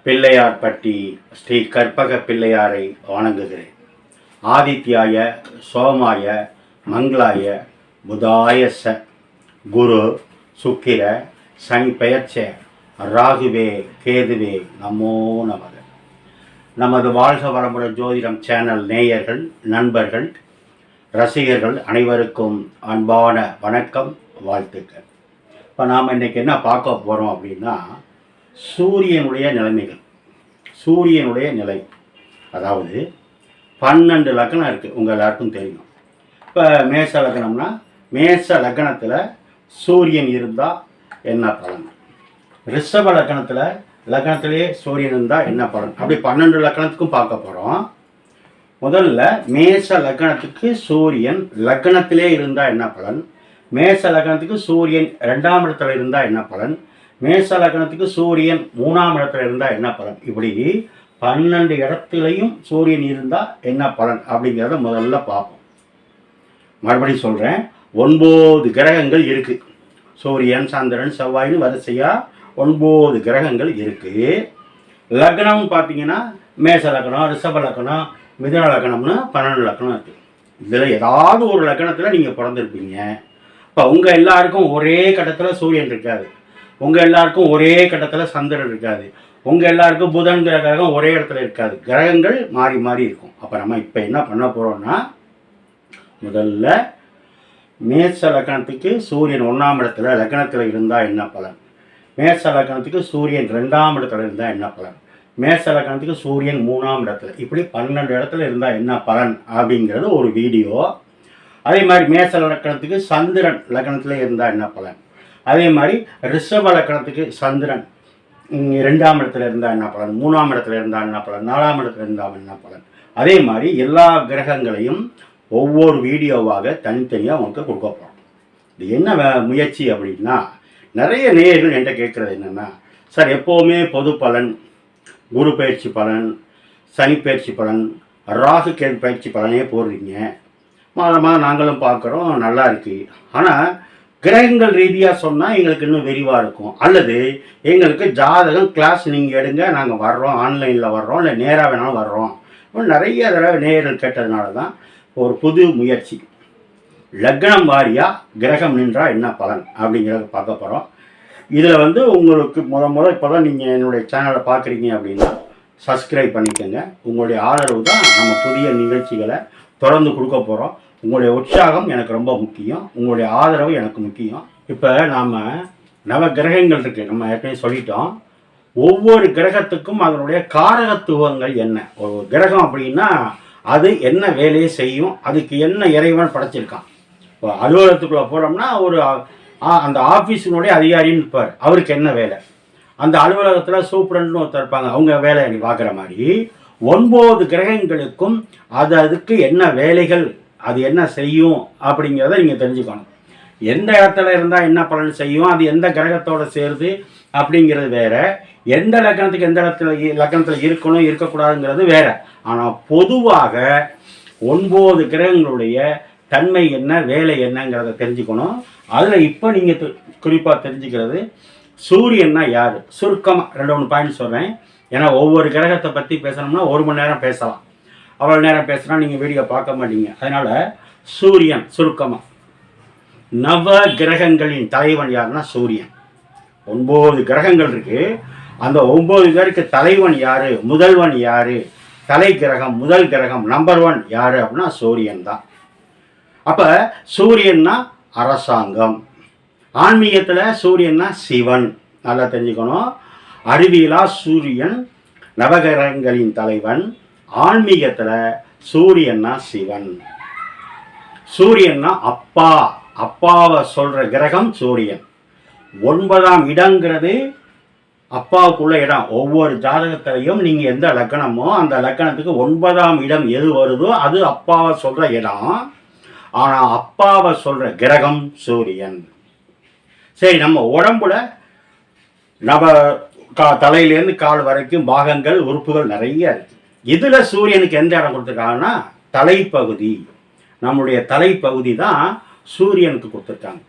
பிள்ளையார்பட்டி ஸ்ரீ கற்பக பிள்ளையாரை வணங்குகிறேன். ஆதித்யாய சோமாய மங்களாய புதாய ச குரு சுக்கிர சனி பெயர்ச்ச ராகுவே கேதுவே நமோ நமக. நமது வாழ்க வளமுடன் ஜோதிடம் சேனல் நேயர்கள், நண்பர்கள், ரசிகர்கள் அனைவருக்கும் அன்பான வணக்கம், வாழ்த்துக்கள். இப்போ நாம் இன்றைக்கி என்ன பார்க்க போகிறோம் அப்படின்னா, சூரியனுடைய நிலைமைகள். சூரியனுடைய நிலை, அதாவது 12 லக்னம் இருக்குது, உங்கள் எல்லாருக்கும் தெரியும். இப்போ மேச லக்னம்னா, மேச லக்னத்தில் சூரியன் இருந்தால் என்ன பலன், ரிஷப லக்னத்திலே சூரியன் இருந்தால் என்ன பலன், அப்படி 12 லக்னத்துக்கும் பார்க்க போகிறோம். முதல்ல மேச லக்னத்துக்கு சூரியன் லக்னத்திலே இருந்தால் என்ன பலன், மேச லக்னத்துக்கு சூரியன் 2ஆம் இடத்துல இருந்தால் என்ன பலன், மேச லக்னத்துக்கு சூரியன் 3ஆம் இடத்துல இருந்தால் என்ன பலன், இப்படி 12 இடத்துலையும் சூரியன் இருந்தால் என்ன பலன் அப்படிங்கிறத முதல்ல பார்ப்போம். மறுபடியும் சொல்கிறேன், 9 கிரகங்கள் இருக்குது. சூரியன், சந்திரன், செவ்வாயின்னு வரிசையாக 9 கிரகங்கள் இருக்குது. லக்னம் பார்த்தீங்கன்னா மேச லக்னம், ரிஷப லக்னம், மிதுன லக்னம்னு 12 லக்னம் இருக்குது. இதில் ஏதாவது ஒரு லக்னத்தில் நீங்கள் பிறந்திருப்பீங்க. இப்போ உங்கள் எல்லாருக்கும் ஒரே கட்டத்தில் சூரியன் இருக்காது, உங்கள் எல்லாருக்கும் ஒரே கட்டத்தில் சந்திரன் இருக்காது, உங்கள் எல்லாருக்கும் புதன் கிரகம் ஒரே இடத்துல இருக்காது, கிரகங்கள் மாறி மாறி இருக்கும். அப்போ நம்ம இப்போ என்ன பண்ண போகிறோம்னா, முதல்ல மேச லக்னத்துக்கு சூரியன் 1ஆம் இடத்துல லக்னத்தில் இருந்தால் என்ன பலன், மேச லக்னத்துக்கு சூரியன் 2ஆம் இடத்துல இருந்தால் என்ன பலன், மேச லக்னத்துக்கு சூரியன் 3ஆம் இடத்துல, இப்படி 12 இடத்துல இருந்தால் என்ன பலன் அப்படிங்கிறது ஒரு வீடியோ. அதே மாதிரி மேச லக்னத்துக்கு சந்திரன் லக்னத்தில் இருந்தால் என்ன பலன், அதே மாதிரி ரிஷப லக்னத்துக்கு சந்திரன் 2ஆம் இடத்துல இருந்தால் என்ன பலன், 3ஆம் இடத்துல இருந்தால் என்ன பலன், 4ஆம் இடத்துல இருந்தால் என்ன பலன். அதே மாதிரி எல்லா கிரகங்களையும் ஒவ்வொரு வீடியோவாக தனித்தனியாக உங்களுக்கு கொடுக்க போகிறோம். இது என்ன முயற்சி அப்படின்னா, நிறைய நேயர்கள் என்கிட்ட கேட்குறது என்னென்னா, சார் எப்போவுமே பொது பலன், குரு பயிற்சி பலன், சனி பயிற்சி பலன், ராகு கேது பயிற்சி பலனே போடுறீங்க, மாதமாக நாங்களும் பார்க்குறோம், நல்லா இருக்குது. ஆனால் கிரகங்கள் ரீதியாக சொன்னால் எங்களுக்கு இன்னும் விரிவாக இருக்கும், அல்லது எங்களுக்கு ஜாதகம் கிளாஸ் நீங்கள் எடுங்க, நாங்கள் வர்றோம், ஆன்லைனில் வர்றோம், இல்லை நேராக வேணாலும் வர்றோம். நிறைய தடவை நேயர்கள் கேட்டதுனால தான் ஒரு புது முயற்சி, லக்னம் வாரியாக கிரகம் நின்றால் என்ன பலன் அப்படிங்கிறத பார்க்க போகிறோம். இதில் உங்களுக்கு இப்போ தான் நீங்கள் என்னுடைய சேனலை பார்க்குறீங்க அப்படின்னா சப்ஸ்கிரைப் பண்ணிக்கோங்க. உங்களுடைய ஆதரவு தான் நம்ம புதிய நிகழ்ச்சிகளை தொடர்ந்து கொடுக்க போகிறோம். உங்களுடைய உற்சாகம் எனக்கு ரொம்ப முக்கியம், உங்களுடைய ஆதரவு எனக்கு முக்கியம். இப்போ நாம் நவ கிரகங்கள் இருக்குது, நம்ம ஏற்கனவே சொல்லிட்டோம். ஒவ்வொரு கிரகத்துக்கும் அதனுடைய காரகத்துவங்கள் என்ன, ஒரு கிரகம் அப்படின்னா அது என்ன வேலையை செய்யும், அதுக்கு என்ன இறைவன் படைச்சிருக்கான். இப்போ அலுவலகத்துக்குள்ளே போகிறோம்னா அந்த ஆஃபீஸினுடைய அதிகாரின்னு இருப்பார், அவருக்கு என்ன வேலை, அந்த அலுவலகத்தில் சூப்பரண்ட்னு ஒருத்தர் இருப்பாங்க, அவங்க வேலை நீ பார்க்குற மாதிரி 9 கிரகங்களுக்கும் அதுக்கு என்ன வேலைகள், அது என்ன செய்யும் அப்படிங்கிறத நீங்கள் தெரிஞ்சுக்கணும். எந்த இடத்துல இருந்தால் என்ன பலன் செய்யும், அது எந்த கிரகத்தோடு சேருது அப்படிங்கிறது வேறு, எந்த லக்னத்துக்கு எந்த லக்னத்தில் இருக்கணும் இருக்கக்கூடாதுங்கிறது வேறு. ஆனால் பொதுவாக 9 கிரகங்களுடைய தன்மை என்ன, வேலை என்னங்கிறத தெரிஞ்சுக்கணும். அதில் இப்போ நீங்கள் குறிப்பாக தெரிஞ்சுக்கிறது, சூரியன்னா யார், சுருக்கமாக 2-3 பாயிண்ட் சொல்கிறேன். ஏன்னா ஒவ்வொரு கிரகத்தை பற்றி பேசணும்னா 1 மணி நேரம் பேசலாம், அவ்வளோ நேரம் பேசுனா நீங்கள் வீடியோ பார்க்க மாட்டீங்க. அதனால் சூரியன் சுருக்கமாக, நவ கிரகங்களின் தலைவன் யாருன்னா சூரியன். 9 கிரகங்கள் இருக்குது, அந்த 9 பேருக்கு தலைவன் யார், முதல்வன் யார், தலை கிரகம், முதல் கிரகம், நம்பர் 1 யார் அப்படின்னா சூரியன் தான். அப்போ சூரியன்னா அரசாங்கம், ஆன்மீகத்தில் சூரியன்னா சிவன், நல்லா தெரிஞ்சுக்கணும். அறிவியலாக சூரியன் நவகிரகங்களின் தலைவன், ஆன்மீகத்தில் சூரியன்னா சிவன். சூரியன்னா அப்பா, அப்பாவை சொல்கிற கிரகம் சூரியன். 9ஆம் இடங்கிறது அப்பாவுக்குள்ள இடம். ஒவ்வொரு ஜாதகத்திலையும் நீங்கள் எந்த லக்கணமோ அந்த லக்கணத்துக்கு 9ஆம் இடம் எது வருதோ அது அப்பாவை சொல்கிற இடம். ஆனால் அப்பாவை சொல்கிற கிரகம் சூரியன். சரி, நம்ம உடம்புல தலையிலேருந்து கால் வரைக்கும் பாகங்கள், உறுப்புகள் நிறைய இருக்குது. இதில் சூரியனுக்கு எந்த இடம் கொடுத்துருக்காங்கன்னா தலைப்பகுதி, நம்முடைய தலைப்பகுதி தான் சூரியனுக்கு கொடுத்துருக்காங்க.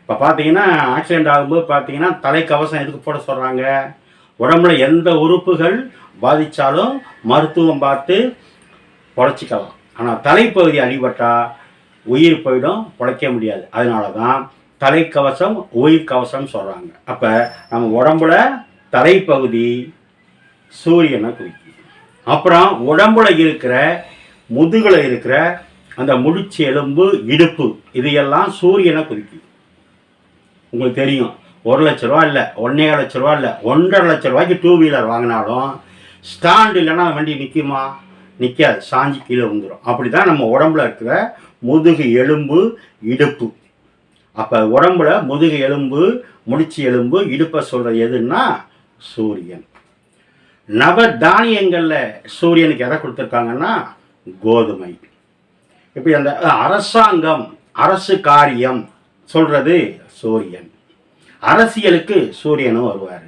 இப்போ பார்த்தீங்கன்னா ஆக்சிடெண்ட் ஆகும்போது பார்த்தீங்கன்னா தலைக்கவசம் எதுக்கு போட சொல்கிறாங்க, உடம்புல எந்த உறுப்புகள் பாதித்தாலும் மருத்துவம் பார்த்து பொழைச்சிக்கலாம். ஆனால் தலைப்பகுதி அடிபட்டால் உயிர் போயிடும், பொழைக்க முடியாது. அதனால தான் தலைக்கவசம் உயிர் கவசம் சொல்கிறாங்க. அப்போ நம்ம உடம்புல தலைப்பகுதி சூரியனை குறிக்கும். அப்புறம் உடம்புல இருக்கிற முதுகில் இருக்கிற அந்த முடிச்சு எலும்பு இடுப்பு இதையெல்லாம் சூரியனை குறிக்கும். உங்களுக்கு தெரியும், 1 லட்ச ரூபா இல்லை, 1.5 லட்ச ரூபா இல்லை, 1.5 லட்ச ரூபாய்க்கு 2 வீலர் வாங்கினாலும் ஸ்டாண்டு இல்லைன்னா வண்டி நிற்குமா? நிற்காது, சாஞ்சி கீழே வந்துடும். அப்படி தான் நம்ம உடம்புல இருக்கிற முதுகு எலும்பு இடுப்பு. அப்போ உடம்புல முதுகு எலும்பு முடிச்சு எலும்பு இடுப்பை சொல்கிறது எதுன்னா சூரியன். நவ தானியங்களில் சூரியனுக்கு எதை கொடுத்துருக்காங்கன்னா கோதுமை. இப்படி அந்த அரசாங்கம் அரசு காரியம் சொல்கிறது சூரியன். அரசியலுக்கு சூரியனும் வருவார்.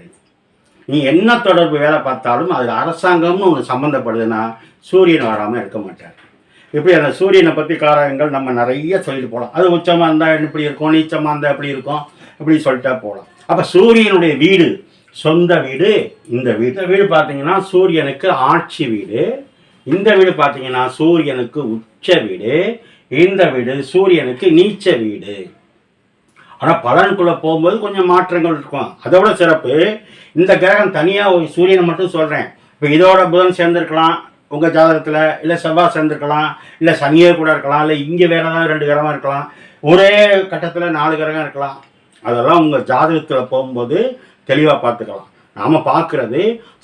நீ என்ன தொடர்பு வேலை பார்த்தாலும் அதில் அரசாங்கம்னு ஒன்று சம்மந்தப்படுதுன்னா சூரியன் வராமல் இருக்க மாட்டார். இப்படி அந்த சூரியனை பற்றி காரகங்கள் நம்ம நிறைய சொல்லிட்டு போகலாம். அது உச்சமாக இருந்தால் இப்படி இருக்கும், நீச்சமாக இருந்தால் எப்படி இருக்கும், இப்படி சொல்லிட்டா போகலாம். அப்போ சூரியனுடைய வீடு, சொந்த வீடு இந்த வீடு. இந்த வீடு பார்த்தீங்கன்னா சூரியனுக்கு ஆட்சி வீடு. இந்த வீடு பார்த்தீங்கன்னா சூரியனுக்கு உச்ச வீடு. இந்த வீடு சூரியனுக்கு நீச்ச வீடு. ஆனால் பலனுக்குள்ளே போகும்போது கொஞ்சம் மாற்றங்கள் இருக்கும். அதோட சிறப்பு, இந்த கிரகம் தனியாக சூரியனை மட்டும் சொல்கிறேன். இப்போ இதோட புதன் சேர்ந்துருக்கலாம் உங்கள் ஜாதகத்தில், இல்லை செவ்வாய் சேர்ந்துருக்கலாம், இல்லை சனியே கூட இருக்கலாம், இல்லை இங்கே வேறு ஏதாவது 2 கிரகம் இருக்கலாம், ஒரே கட்டத்தில் 4 கிரகம் இருக்கலாம். அதெல்லாம் உங்கள் ஜாதகத்தில் போகும்போது தெளிவாக பார்த்துக்கலாம். நாம் பார்க்குறது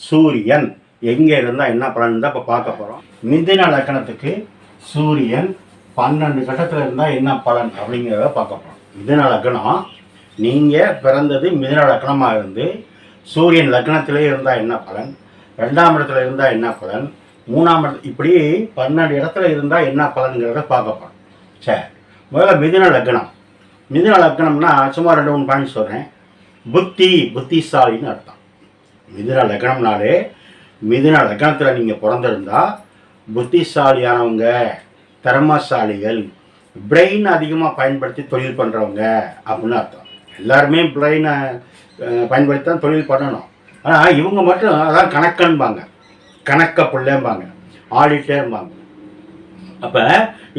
சூரியன் எங்கே இருந்தால் என்ன பலன் தான் இப்போ பார்க்க போகிறோம். மிதுன லக்னத்துக்கு சூரியன் 12 கட்டத்தில் இருந்தால் என்ன பலன் அப்படிங்கிறத பார்க்க போகிறோம். மிதுன லக்னம், நீங்கள் பிறந்தது மிதுன லக்னமாக இருந்து சூரியன் லக்னத்திலே இருந்தால் என்ன பலன், 2ஆம் இடத்துல இருந்தால் என்ன பலன், 3ஆம் இடத்துல, இப்படி 12 இடத்துல இருந்தால் என்ன பலன்கிறத பார்க்க போகிறோம். சரி, முதல்ல மிதுன லக்னம். மிதுன லக்னம்னா சும்மா 2-3 பாயிண்ட் சொல்கிறேன். புத்திசாலின்னு அர்த்தம். மிதுன லக்னம்னாலே மிதுன லக்னத்தில் நீங்கள் பிறந்திருந்தா புத்திசாலியானவங்க, திறமசாலிகள், பிரெயின் அதிகமாக பயன்படுத்தி தொழில் பண்ணுறவங்க அப்படின்னு அர்த்தம். எல்லாருமே பிரெயினை பயன்படுத்தி தான் தொழில் பண்ணணும். ஆனால் இவங்க மட்டும் அதான் கணக்கன்பாங்க, கணக்க பிள்ளைம்பாங்க, ஆடிட்டர்பாங்க. அப்போ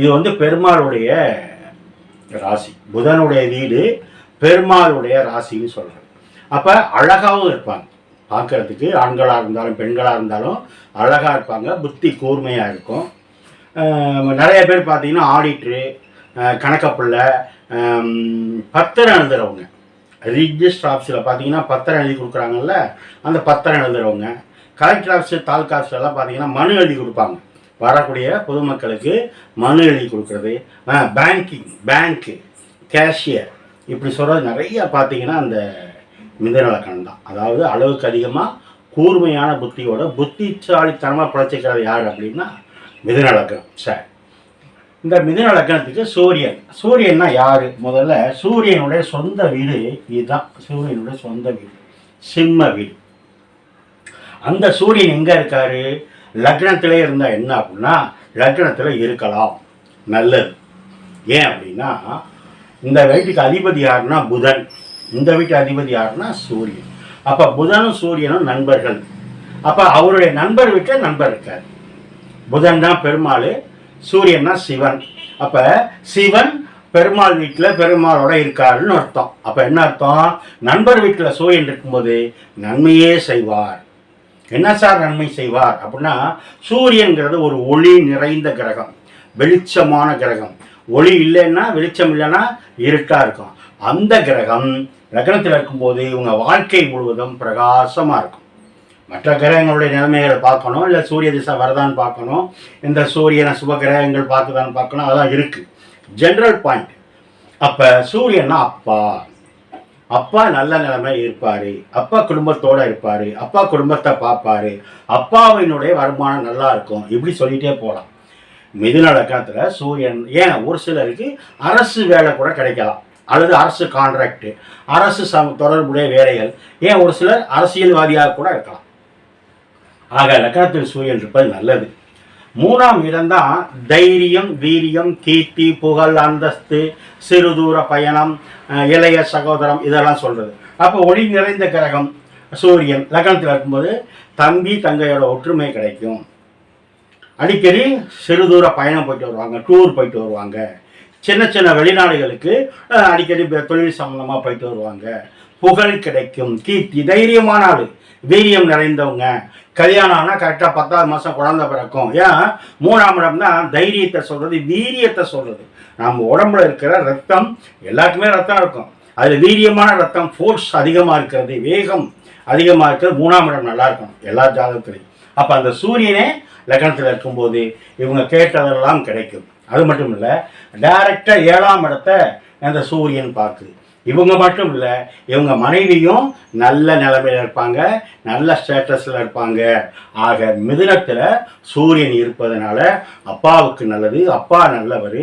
இது பெருமாளுடைய ராசி, புதனுடைய வீடு பெருமாளுடைய ராசின்னு சொல்கிறது. அப்போ அழகாகவும் இருப்பாங்க பார்க்குறதுக்கு, ஆண்களாக இருந்தாலும் பெண்களாக இருந்தாலும் அழகாக இருப்பாங்க, புத்தி கூர்மையாக இருக்கும். நிறைய பேர் பார்த்தீங்கன்னா ஆடிட்ரு, கணக்கப்பிள்ளை, பத்திரம் எழுதுகிறவங்க, ரிஜிஸ்டர் ஆஃபீஸில் பார்த்தீங்கன்னா பத்திரம் எழுதி கொடுக்குறாங்கல்ல, அந்த பத்திரம் எழுதுகிறவங்க, கலெக்டர் ஆஃபீஸர் தாலுக்கா ஆஃபீஸர்லாம் பார்த்தீங்கன்னா மனு எழுதி கொடுப்பாங்க, வரக்கூடிய பொதுமக்களுக்கு மனு எழுதி கொடுக்குறது, பேங்க்கு கேஷியர், இப்படி சொல்கிறது நிறைய பார்த்தீங்கன்னா அந்த மிதுன லக்னம் தான். அதாவது அளவுக்கு அதிகமாக கூர்மையான புத்தியோட புத்திசாலித்தனமாக பிழைச்சிக்கிறது யார் அப்படின்னா மிதுன லக்னம். சரி, இந்த மிதுன லக்னத்துக்கு சூரியன்னா யார்? முதல்ல சூரியனுடைய சொந்த வீடு இதுதான். சூரியனுடைய சொந்த வீடு சிம்ம வீடு. அந்த சூரியன் எங்கே இருக்காரு? லக்னத்திலே இருந்தால் என்ன அப்படின்னா லக்னத்தில் இருக்கலாம், நல்லது. ஏன் அப்படின்னா இந்த வீட்டுக்கு அதிபதி யாருன்னா புதன், இந்த வீட்டு அதிபதி யாருன்னா சூரியன். அப்போ புதனும் சூரியனும் நண்பர்கள். அப்போ அவருடைய நண்பர் வீட்டில் நண்பர் இருக்கார். புதன் தான் பெருமாள், சூரியன் தான் சிவன். அப்போ சிவன் பெருமாள் வீட்டில் பெருமாளோட இருக்காருன்னு அர்த்தம். அப்போ என்ன அர்த்தம்? நண்பர் வீட்டில் சூரியன் இருக்கும்போது நன்மையே செய்வார். என்ன சார் நன்மை செய்வார் அப்படின்னா, சூரியன்கிறது ஒரு ஒளி நிறைந்த கிரகம், வெளிச்சமான கிரகம். ஒளி இல்லைன்னா, வெளிச்சம் இல்லைன்னா இருட்டாக இருக்கும். அந்த கிரகம் லக்னத்தில் இருக்கும்போது இவங்க வாழ்க்கை முழுவதும் பிரகாசமாக இருக்கும். மற்ற கிரகங்களுடைய நிலைமைகளை பார்க்கணும், இல்லை சூரிய திசை வரதான்னு பார்க்கணும், இந்த சூரியனை சுப கிரகங்கள் பார்க்குதான்னு பார்க்கணும், அதெல்லாம் இருக்குது ஜென்ரல் பாயிண்ட். அப்போ சூரியன்னா அப்பா நல்ல நிலைமையில் இருப்பார், அப்பா குடும்பத்தோடு இருப்பார், அப்பா குடும்பத்தை பார்ப்பார், அப்பாவினுடைய வருமானம் நல்லா இருக்கும், இப்படி சொல்லிகிட்டே போகலாம். மிதுன லக்னத்தில் சூரியன், ஏன் ஒரு சிலருக்கு அரசு வேலை கூட கிடைக்கலாம், அல்லது அரசு கான்ட்ராக்டு, அரசு தொடர்புடைய வேலைகள், ஏன் ஒரு சிலர் அரசியல்வாதியாக கூட இருக்கலாம். ஆக லக்னத்தில் சூரியன் இருப்பது நல்லது. 3ஆம் இடம்தான் தைரியம், வீரியம், கீர்த்தி, புகழ், அந்தஸ்து, சிறு தூர பயணம், இளைய சகோதரம், இதெல்லாம் சொல்கிறது. அப்போ ஒளி நிறைந்த கிரகம் சூரியன் லக்னத்தில் இருக்கும்போது தம்பி தங்கையோட ஒற்றுமை கிடைக்கும். அடிக்கடி சிறு தூர பயணம் போயிட்டு வருவாங்க, டூர் போயிட்டு வருவாங்க, சின்ன சின்ன வெளிநாடுகளுக்கு அடிக்கடி தொழில் சம்பந்தமாக போயிட்டு வருவாங்க. புகழ் கிடைக்கும், கீர்த்தி, தைரியமான ஆள், வீரியம் நிறைந்தவங்க. கல்யாணம் ஆனால் கரெக்டாக 10வது மாதம் குழந்தை பிறக்கும். ஏன் 3ஆம் இடம் தான் தைரியத்தை சொல்கிறது, வீரியத்தை சொல்கிறது. நம்ம உடம்புல இருக்கிற ரத்தம், எல்லாருக்குமே ரத்தம் இருக்கும், அதில் வீரியமான ரத்தம், ஃபோர்ஸ் அதிகமாக இருக்கிறது, வேகம் அதிகமாக இருக்கிறது 3ஆம் இடம் நல்லா இருக்கும் எல்லா ஜாதகத்துலையும். அப்போ அந்த சூரியனே லக்னத்தில் இருக்கும்போது இவங்க கேட்டதெல்லாம் கிடைக்கும். அது மட்டும் இல்லை, டைரக்டாக 7ஆம் இடத்தை அந்த சூரியன் பார்க்குது. இவங்க மட்டும் இல்லை, இவங்க மனைவியும் நல்ல நிலைமையில் இருப்பாங்க, நல்ல ஸ்டேட்டஸில் இருப்பாங்க. ஆக மிதுனத்தில் சூரியன் இருப்பதனால அப்பாவுக்கு நல்லது, அப்பா நல்லவர்,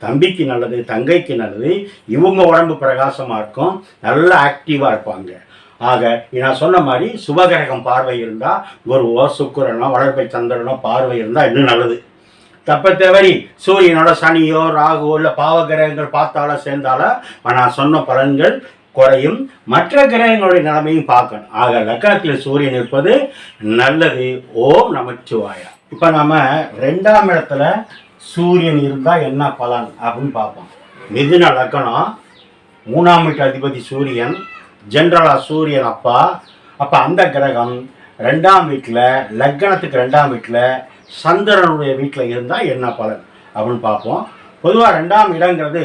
தம்பிக்கு நல்லது, தங்கைக்கு நல்லது, இவங்க உடம்பு பிரகாசமாக இருக்கும், நல்ல ஆக்டிவாக இருப்பாங்க. ஆக நான் சொன்ன மாதிரி சுபகிரகம் பார்வை இருந்தால், குருவோ சுக்கிரனோ வளர்ப்பை சந்திரனோ பார்வை இருந்தால் இன்னும் நல்லது. தப்ப தவறி சூரியனோட சனியோ ராகுவோ இல்லை பாவ கிரகங்கள் பார்த்தாலும் சேர்ந்தாலும் நான் சொன்ன பலன்கள் குறையும். மற்ற கிரகங்களுடைய நிலைமையும் பார்க்கணும். ஆக லக்னத்தில் சூரியன் இருப்பது நல்லது. ஓம் நமச்சிவாயா. இப்போ நம்ம 2ஆம் இடத்துல சூரியன் இருந்தால் என்ன பலன் அப்படின்னு பார்ப்போம். மிதுன லக்னம், 3ஆம் வீட்டு அதிபதி சூரியன், ஜென்ரலாக சூரியன் அப்பா. அப்போ அந்த கிரகம் 2ஆம் வீட்டில், லக்னத்துக்கு 2ஆம் வீட்டில் சந்திரனுடைய வீட்டில் இருந்தால் என்ன பலன் அப்படின்னு பார்ப்போம். பொதுவாக 2ஆம் இடங்கிறது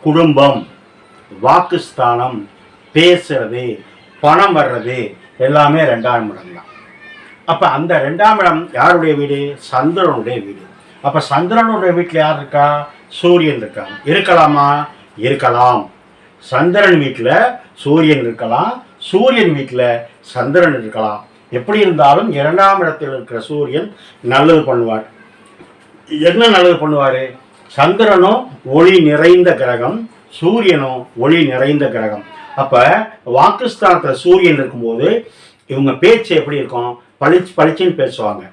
குடும்பம், வாக்குஸ்தானம், பேசுறது, பணம் வர்றது எல்லாமே 2ஆம் இடம் தான். அப்போ அந்த 2ஆம் இடம் யாருடைய வீடு? சந்திரனுடைய வீடு. அப்போ சந்திரனுடைய வீட்டில் யார் இருக்கா? சூரியன் இருக்காங்க. இருக்கலாமா? இருக்கலாம். சந்திரன் வீட்டில் சூரியன் இருக்கலாம், சூரியன் வீட்டில் சந்திரன் இருக்கலாம். எப்படி இருந்தாலும் 2ஆம் இடத்தில் இருக்கிற சூரியன் நல்லது பண்ணுவார். என்ன நல்லது பண்ணுவார்? சந்திரனும் ஒளி நிறைந்த கிரகம், சூரியனும் ஒளி நிறைந்த கிரகம். அப்போ வாக்குஸ்தானத்தில் சூரியன் இருக்கும்போது இவங்க பேச்சு எப்படி இருக்கும்? பளிச்சுன்னு பேசுவாங்க,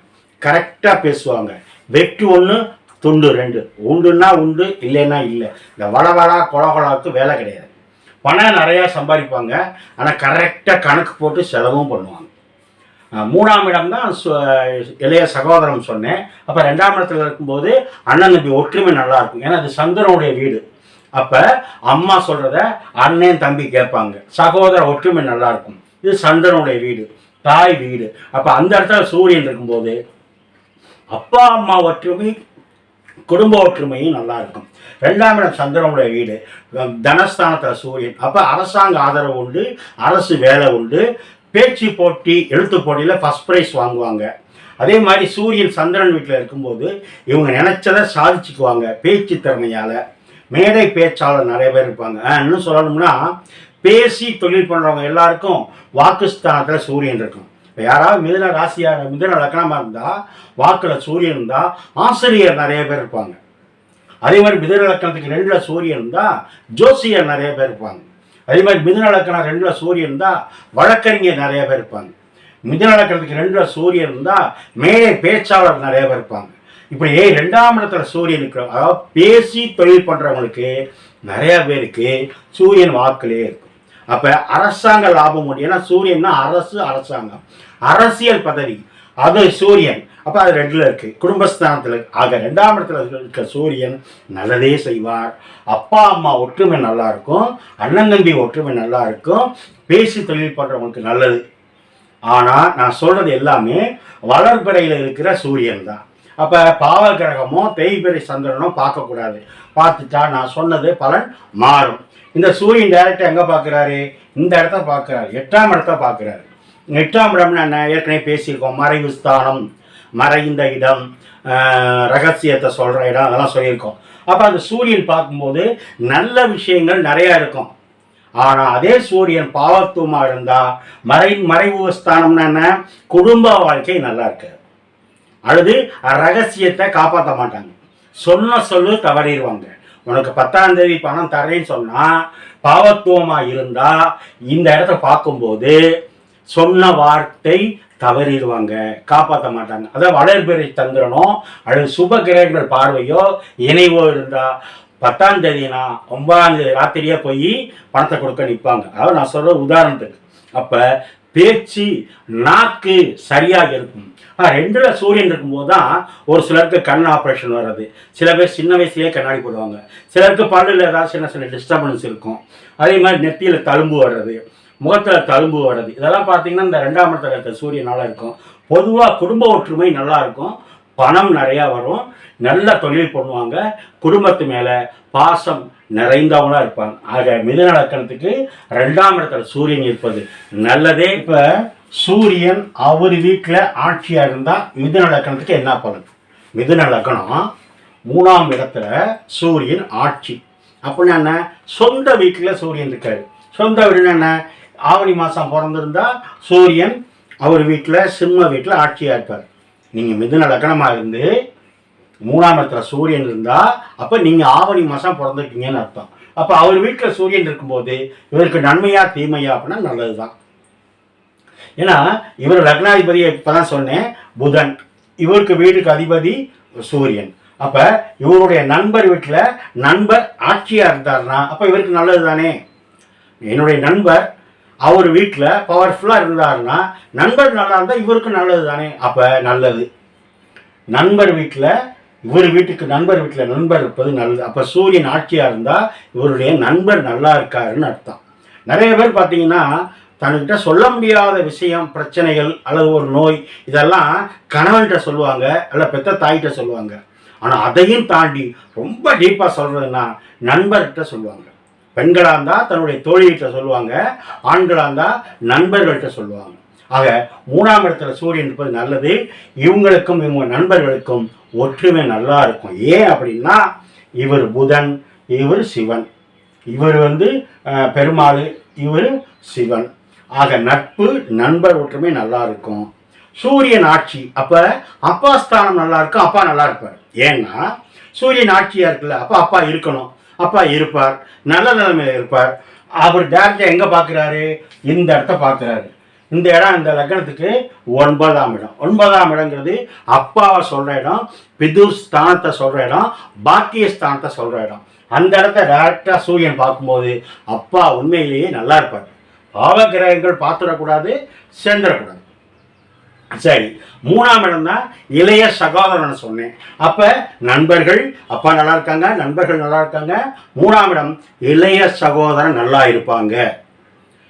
கரெக்டாக பேசுவாங்க. வெட்டு 1 துண்டு 2, உண்டுன்னா உண்டு, இல்லைன்னா இல்லை. இந்த வளவளா கொலகொலாவுக்கு வேலை கிடையாது. பணம் நிறையா சம்பாதிப்பாங்க, ஆனால் கரெக்டாக கணக்கு போட்டு செலவும் பண்ணுவாங்க. 3ஆம் இடம் தான் இளைய சகோதரம் சொன்னேன். அப்போ 2ஆம் இடத்துல இருக்கும்போது அண்ணன் தம்பி ஒற்றுமை நல்லா இருக்கும். ஏன்னா அது சந்திரனுடைய வீடு. அப்போ அம்மா சொல்கிறத அண்ணன் தம்பி கேட்பாங்க, சகோதர ஒற்றுமை நல்லா இருக்கும். இது சந்திரனுடைய வீடு, தாய் வீடு. அப்போ அந்த இடத்துல சூரியன் இருக்கும்போது அப்பா அம்மா ஒற்றுமை, குடும்ப ஒற்றுமையும் நல்லா இருக்கும். 2ஆம் இடம் சந்திரனுடைய வீடு, தனஸ்தானத்தில் சூரியன். அப்போ அரசாங்க ஆதரவு உண்டு, அரசு வேலை உண்டு, பேச்சு போட்டி, எழுத்து போட்டியில் ஃபஸ்ட் ப்ரைஸ் வாங்குவாங்க. அதே மாதிரி சூரியன் சந்திரன் வீட்டில் இருக்கும்போது இவங்க நினைச்சதை சாதிச்சுக்குவாங்க பேச்சு திறமையால். மேடை பேச்சாளர் நிறைய பேர் இருப்பாங்க. இன்னும் சொல்லணும்னா பேசி தொழில் பண்ணுறவங்க எல்லாருக்கும் வாக்குஸ்தானத்தில் சூரியன் இருக்கும். இப்போ யாராவது மிதுன ராசியாக, மிதுன லக்னமாக இருந்தால், வாக்கில் சூரியன் இருந்தால் ஆசிரியர் நிறைய பேர் இருப்பாங்க. அதே மாதிரி மிதுன லக்னத்துக்கு 2ல் சூரியன் இருந்தால் ஜோசியர் நிறைய பேர் இருப்பாங்க. அதே மாதிரி மிதுன லக்னம் 2ல் சூரியன் இருந்தால் வழக்கறிஞர் நிறைய பேர் இருப்பாங்க. மிதுன லக்னத்துக்கு 2ல் சூரியன் இருந்தால் மேலே பேச்சாளர் நிறைய பேர் இருப்பாங்க. இப்படி 2ஆம் இடத்துல சூரியன் இருக்கிறோம். அதாவது பேசி தொழில் பண்ணுறவங்களுக்கு நிறைய பேருக்கு சூரியன் வாக்கிலே இருக்கும். அப்போ அரசாங்க லாபம் உண்டு. ஏன்னா சூரியன்னா அரசு, அரசாங்கம், அரசியல் பதவி, அது சூரியன். அப்போ அது 2ல் இருக்குது, குடும்பஸ்தானத்தில். ஆக 2ஆம் இடத்துல இருக்க சூரியன் நல்லதே செய்வார். அப்பா அம்மா ஒற்றுமை நல்லா இருக்கும், அண்ணன் தம்பி ஒற்றுமை நல்லா இருக்கும், பேசி தொழில் பண்ணுறவங்களுக்கு நல்லது. ஆனால் நான் சொல்கிறது எல்லாமே வளர்பிறையில் இருக்கிற சூரியன் தான். அப்போ பாவ கிரகமோ தேய்பிறை சந்திரனோ பார்க்கக்கூடாது. பார்த்துட்டா நான் சொன்னது பலன் மாறும். இந்த சூரியன் டைரக்டாக எங்கே பார்க்குறாரு? இந்த இடத்த பார்க்குறாரு, 8ஆம் இடத்த பார்க்குறாரு. 8ஆம் இடம்னு என்ன ஏற்கனவே பேசியிருக்கோம். மறைவு ஸ்தானம், மறைந்த இடம், ரகசியத்தை சொல்கிற இடம், அதெல்லாம் சொல்லியிருக்கோம். அப்போ அந்த சூரியன் பார்க்கும்போது நல்ல விஷயங்கள் நிறையா இருக்கும். ஆனால் அதே சூரியன் பாவத்துவமாக இருந்தால் மறைவு ஸ்தானம்னா என்ன? குடும்ப வாழ்க்கை நல்லா இருக்கு, அல்லது ரகசியத்தை காப்பாற்ற மாட்டாங்க, சொன்ன சொல்லு தவறிடுவாங்க. உனக்கு 10ஆம் தேதி பணம் தரேன்னு சொன்னால் பாவத்துவமாக இருந்தால் இந்த இடத்த பார்க்கும்போது சொன்ன வார்த்தை தவறிடுவாங்க, காப்பாற்ற மாட்டாங்க. அதாவது வளர்பிறை சந்திரனோ அல்லது சுப கிரகங்கள் பார்வையோ இணைவோ இருந்தால் 10ஆம் தேதினா 9ஆம் தேதி ராத்திரியே போய் பணத்தை கொடுக்க நிற்பாங்க. அதாவது நான் சொல்கிற உதாரணத்துக்கு. அப்போ பேச்சு, நாக்கு சரியாக இருக்கும். ரெண்டுல சூரியன் இருக்கும்போது தான் ஒரு சிலருக்கு கண் ஆப்ரேஷன் வர்றது, சில பேர் சின்ன வயசுலேயே கண்ணாடி போடுவாங்க, சிலருக்கு பல்லில் ஏதாவது சின்ன சின்ன டிஸ்டர்பன்ஸ் இருக்கும், அதே மாதிரி நெத்தியில் தழும்பு வர்றது, முகத்தில் தழும்பு வர்றது, இதெல்லாம் பார்த்தீங்கன்னா இந்த 2ஆம் இடத்துல இருக்க சூரியனால் இருக்கும். பொதுவாக குடும்ப ஒற்றுமை நல்லா இருக்கும், பணம் நிறையா வரும், நல்ல தொழில் பண்ணுவாங்க, குடும்பத்து மேலே பாசம் நிறைந்தவங்களாக இருப்பாங்க. ஆக மிதுன லக்கணத்துக்கு 2ஆம் இடத்துல சூரியன் இருப்பது நல்லதே. இப்போ சூரியன் அவர் வீட்டில் ஆட்சியாக இருந்தால் மிதுன லக்கணத்துக்கு என்ன பலன்? மிதுன லக்கணம் 3ஆம் இடத்துல சூரியன் ஆட்சி அப்படின்னா என்ன? சொந்த வீட்டில் சூரியன் இருக்காரு. சொந்த வீடுன்னா என்ன? ஆவணி மாதம் பிறந்திருந்தா சூரியன் அவர் வீட்டில் சிம்ம வீட்டில் ஆட்சியாக இருப்பார். நீங்கள் மிதுன லக்கணமாக இருந்து 3ஆம் இடத்துல சூரியன் இருந்தால் அப்போ நீங்கள் ஆவணி மாதம் பிறந்திருக்கீங்கன்னு அர்த்தம். அப்போ அவர் வீட்டில் சூரியன் இருக்கும்போது இவருக்கு நன்மையா தீமையா அப்படின்னா நல்லது தான். ஏன்னா இவர் லக்னாதிபதியை இப்போ தான் சொன்னேன், புதன். இவருக்கு வீட்டுக்கு அதிபதி சூரியன். அப்போ இவருடைய நண்பர் வீட்டில் நண்பர் ஆட்சியாக இருந்தார்னா அப்போ இவருக்கு நல்லது தானே. என்னுடைய நண்பர் அவர் வீட்டில் பவர்ஃபுல்லாக இருந்தார்னா நண்பர் நல்லா இருந்தால் இவருக்கு நல்லது தானே. அப்போ நல்லது. நண்பர் வீட்டில் இவர் வீட்டுக்கு நண்பர் வீட்டில் நண்பர் இருப்பது நல்லது. அப்போ சூரியன் ஆட்சியாக இருந்தால் இவருடைய நண்பர் நல்லா இருக்காருன்னு அர்த்தம். நிறைய பேர் பார்த்தீங்கன்னா தன்கிட்ட சொல்ல முடியாத விஷயம், பிரச்சனைகள் அல்லது ஒரு நோய் இதெல்லாம் கணவன்கிட்ட சொல்லுவாங்க, அல்ல பெத்த தாய்கிட்ட சொல்லுவாங்க. ஆனால் அதையும் தாண்டி ரொம்ப டீப்பாக சொல்கிறதுன்னா நண்பர்கிட்ட சொல்லுவாங்க. பெண்களாக இருந்தால் தன்னுடைய தோழிகிட்ட சொல்லுவாங்க, ஆண்களாக இருந்தால் நண்பர்கள்ட்ட சொல்லுவாங்க. ஆக 3ஆம் இடத்துல சூரியன் இருப்பது நல்லது. இவங்களுக்கும் இவங்க நண்பர்களுக்கும் ஒற்றுமை நல்லா இருக்கும். ஏன் அப்படின்னா இவர் புதன், இவர் சிவன், இவர் பெருமாள், இவர் சிவன். ஆக நட்பு நண்பர் ஒற்றுமை நல்லா இருக்கும். சூரியன் ஆட்சி அப்போ அப்பா ஸ்தானம் நல்லா இருக்கும், அப்பா நல்லா இருப்பார். ஏன்னா சூரியன் ஆட்சியாக இருக்குல்ல, அப்போ அப்பா இருக்கணும், அப்பா இருப்பார், நல்ல நிலைமையில் இருப்பார். அவர் டேரக்டாக எங்கே பார்க்குறாரு? இந்த இடத்த பார்க்குறாரு. இந்த இடம் இந்த லக்னத்துக்கு 9ஆம் இடம். 9ஆம் இடங்கிறது அப்பாவை சொல்கிற இடம், பிதுர் ஸ்தானத்தை சொல்கிற இடம், பாக்கிய ஸ்தானத்தை சொல்கிற இடம். அந்த இடத்த டேரக்டாக சூரியன் பார்க்கும்போது அப்பா உண்மையிலேயே நல்லா இருப்பார். பாவ கிரகங்கள் பார்த்துடக்கூடாது, சேர்ந்துடக்கூடாது. சரி, 3ஆம் இடம் தான் இளைய சகோதரன் சொன்னேன். அப்போ நண்பர்கள் அப்பா நல்லா இருக்காங்க, நண்பர்கள் நல்லா இருக்காங்க. 3ஆம் இடம் இளைய சகோதரன் நல்லா இருப்பாங்க.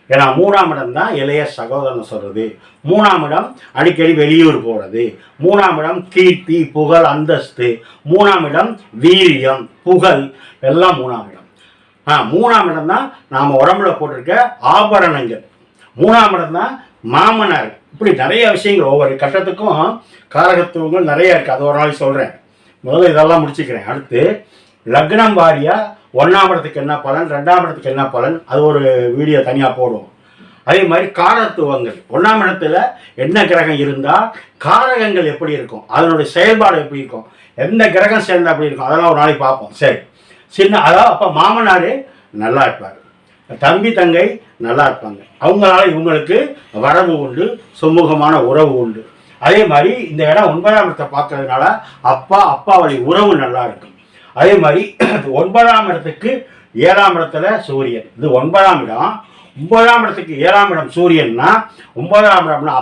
ஏன்னா 3ஆம் இடம் தான் இளைய சகோதரன் சொல்கிறது. 3ஆம் இடம் அடிக்கடி வெளியூர் போகிறது. 3ஆம் இடம் கீர்த்தி, புகழ், அந்தஸ்து. 3ஆம் இடம் வீரியம், புகழ், எல்லாம் 3ஆம் இடம். 3ஆம் இடம் தான் நாம் உடம்புல போட்டிருக்க ஆபரணங்கள். 3ஆம் இடம் தான் மாமனார். இப்படி நிறைய விஷயங்கள் ஒவ்வொரு கட்டத்துக்கும் காரகத்துவங்கள் நிறைய இருக்குது. அது ஒரு நாளைக்கு சொல்கிறேன். முதல்ல இதெல்லாம் முடிச்சுக்கிறேன். அடுத்து லக்னம் வாரியாக 1ஆம் இடத்துக்கு என்ன பலன், 2ஆம் இடத்துக்கு என்ன பலன், அது ஒரு வீடியோ தனியாக போடுவோம். அதே மாதிரி காரத்துவங்கள் 1ஆம் இடத்துல என்ன கிரகம் இருந்தால் காரகங்கள் எப்படி இருக்கும், அதனுடைய செயல்பாடு எப்படி இருக்கும், எந்த கிரகம் சேர்ந்தா எப்படி இருக்கும், அதெல்லாம் ஒரு நாளைக்கு பார்ப்போம். சரி, அதாவது அப்போ மாமனார் நல்லா இருப்பார், தம்பி தங்கை நல்லா இருப்பாங்க, அவங்களால இவங்களுக்கு வரவு உண்டு, சுமூகமான உறவு உண்டு. அதே மாதிரி இந்த இடம் 9ஆம் இடத்தை பார்க்கறதுனால அப்பா வழி உறவு நல்லா இருக்கும். அதே மாதிரி 9ஆம் இடத்துக்கு 7ஆம் இடத்துல சூரியன், இது 9ஆம் இடம். 9ஆம் இடத்துக்கு 7ஆம் இடம் சூரியன்னா 9ஆம் இடம்னா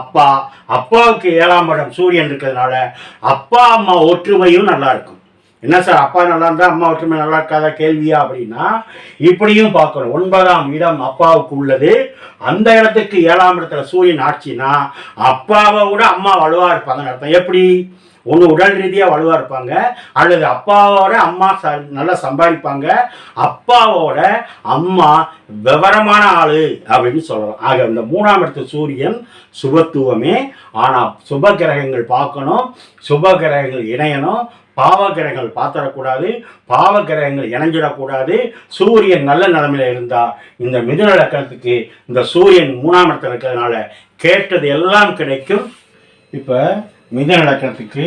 அப்பாவுக்கு 7ஆம் இடம் சூரியன் இருக்கிறதுனால அப்பா அம்மா ஒற்றுமையும் நல்லா இருக்கும். என்ன சார், அப்பா நல்லா இருந்தால் அம்மா ஒற்றுமை நல்லா இருக்காதா கேள்வியா அப்படின்னா இப்படியும் பார்க்கணும். 9ஆம் இடம் அப்பாவுக்கு உள்ளது. அந்த இடத்துக்கு 7ஆம் இடத்துல சூரியன் ஆட்சினா அப்பாவை விட அம்மா வலுவாக இருப்பாங்கன்னு அர்த்தம். எப்படி? ஒன்று உடல் ரீதியாக வலுவாக இருப்பாங்க, அல்லது அப்பாவோட அம்மா நல்லா சம்பாதிப்பாங்க, அப்பாவோட அம்மா விவரமான ஆள் அப்படின்னு சொல்லலாம். ஆக இந்த 3ஆம் இடத்து சூரியன் சுபத்துவமே. ஆனால் சுப கிரகங்கள் பார்க்கணும், சுப கிரகங்கள் இணையணும், பாவ கிரகங்கள் பார்த்துடக்கூடாது, பாவ கிரகங்கள் இணைஞ்சிடக்கூடாது. சூரியன் நல்ல நிலைமையில் இருந்தால் இந்த மிதுன லக்கணத்துக்கு இந்த சூரியன் 3ஆம் இடத்துல இருக்கிறதுனால கேட்டது எல்லாம் கிடைக்கும். இப்போ மிதுன லக்கணத்துக்கு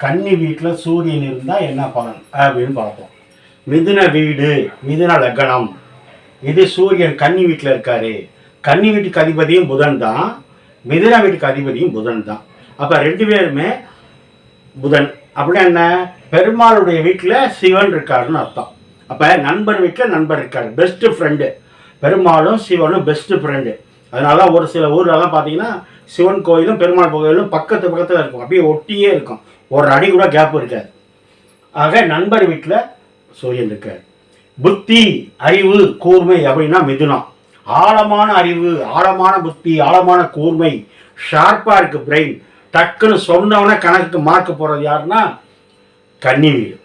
கன்னி வீட்டில் சூரியன் இருந்தால் என்ன பலன் அப்படின்னு பார்ப்போம். மிதுன வீடு, மிதுன லக்னம், இது சூரியன் கன்னி வீட்டில் இருக்காரு. கன்னி வீட்டுக்கு அதிபதியும் புதன் தான், மிதுன வீட்டுக்கு அதிபதியும் புதன் தான். அப்போ 2 பேருமே புதன். அப்படின்னா என்ன? பெருமாளுடைய வீட்டில் சிவன் இருக்காருன்னு அர்த்தம். அப்போ நண்பர் வீட்டில் நண்பர் இருக்காரு, பெஸ்ட் ஃப்ரெண்டு. பெருமாளும் சிவனும் பெஸ்ட் ஃப்ரெண்டு. அதனால ஒரு சில ஊர்லலாம் பார்த்தீங்கன்னா சிவன் கோயிலும் பெருமாள் கோயிலும் பக்கத்தில் இருக்கும், அப்படியே ஒட்டியே இருக்கும், ஒரு அடி கூட கேப் இருக்காது. ஆக நண்பர் வீட்டில் சூரியன் இருக்கார். புத்தி, அறிவு, கூர்மை அப்படின்னா மிதுனம். ஆழமான அறிவு, ஆழமான புத்தி, ஆழமான கூர்மை, ஷார்ப்பாக இருக்குது பிரெயின், டக்குன்னு சொன்னவனே கணக்குக்கு மார்க் போகிறது யாருன்னா கன்னி வீடு.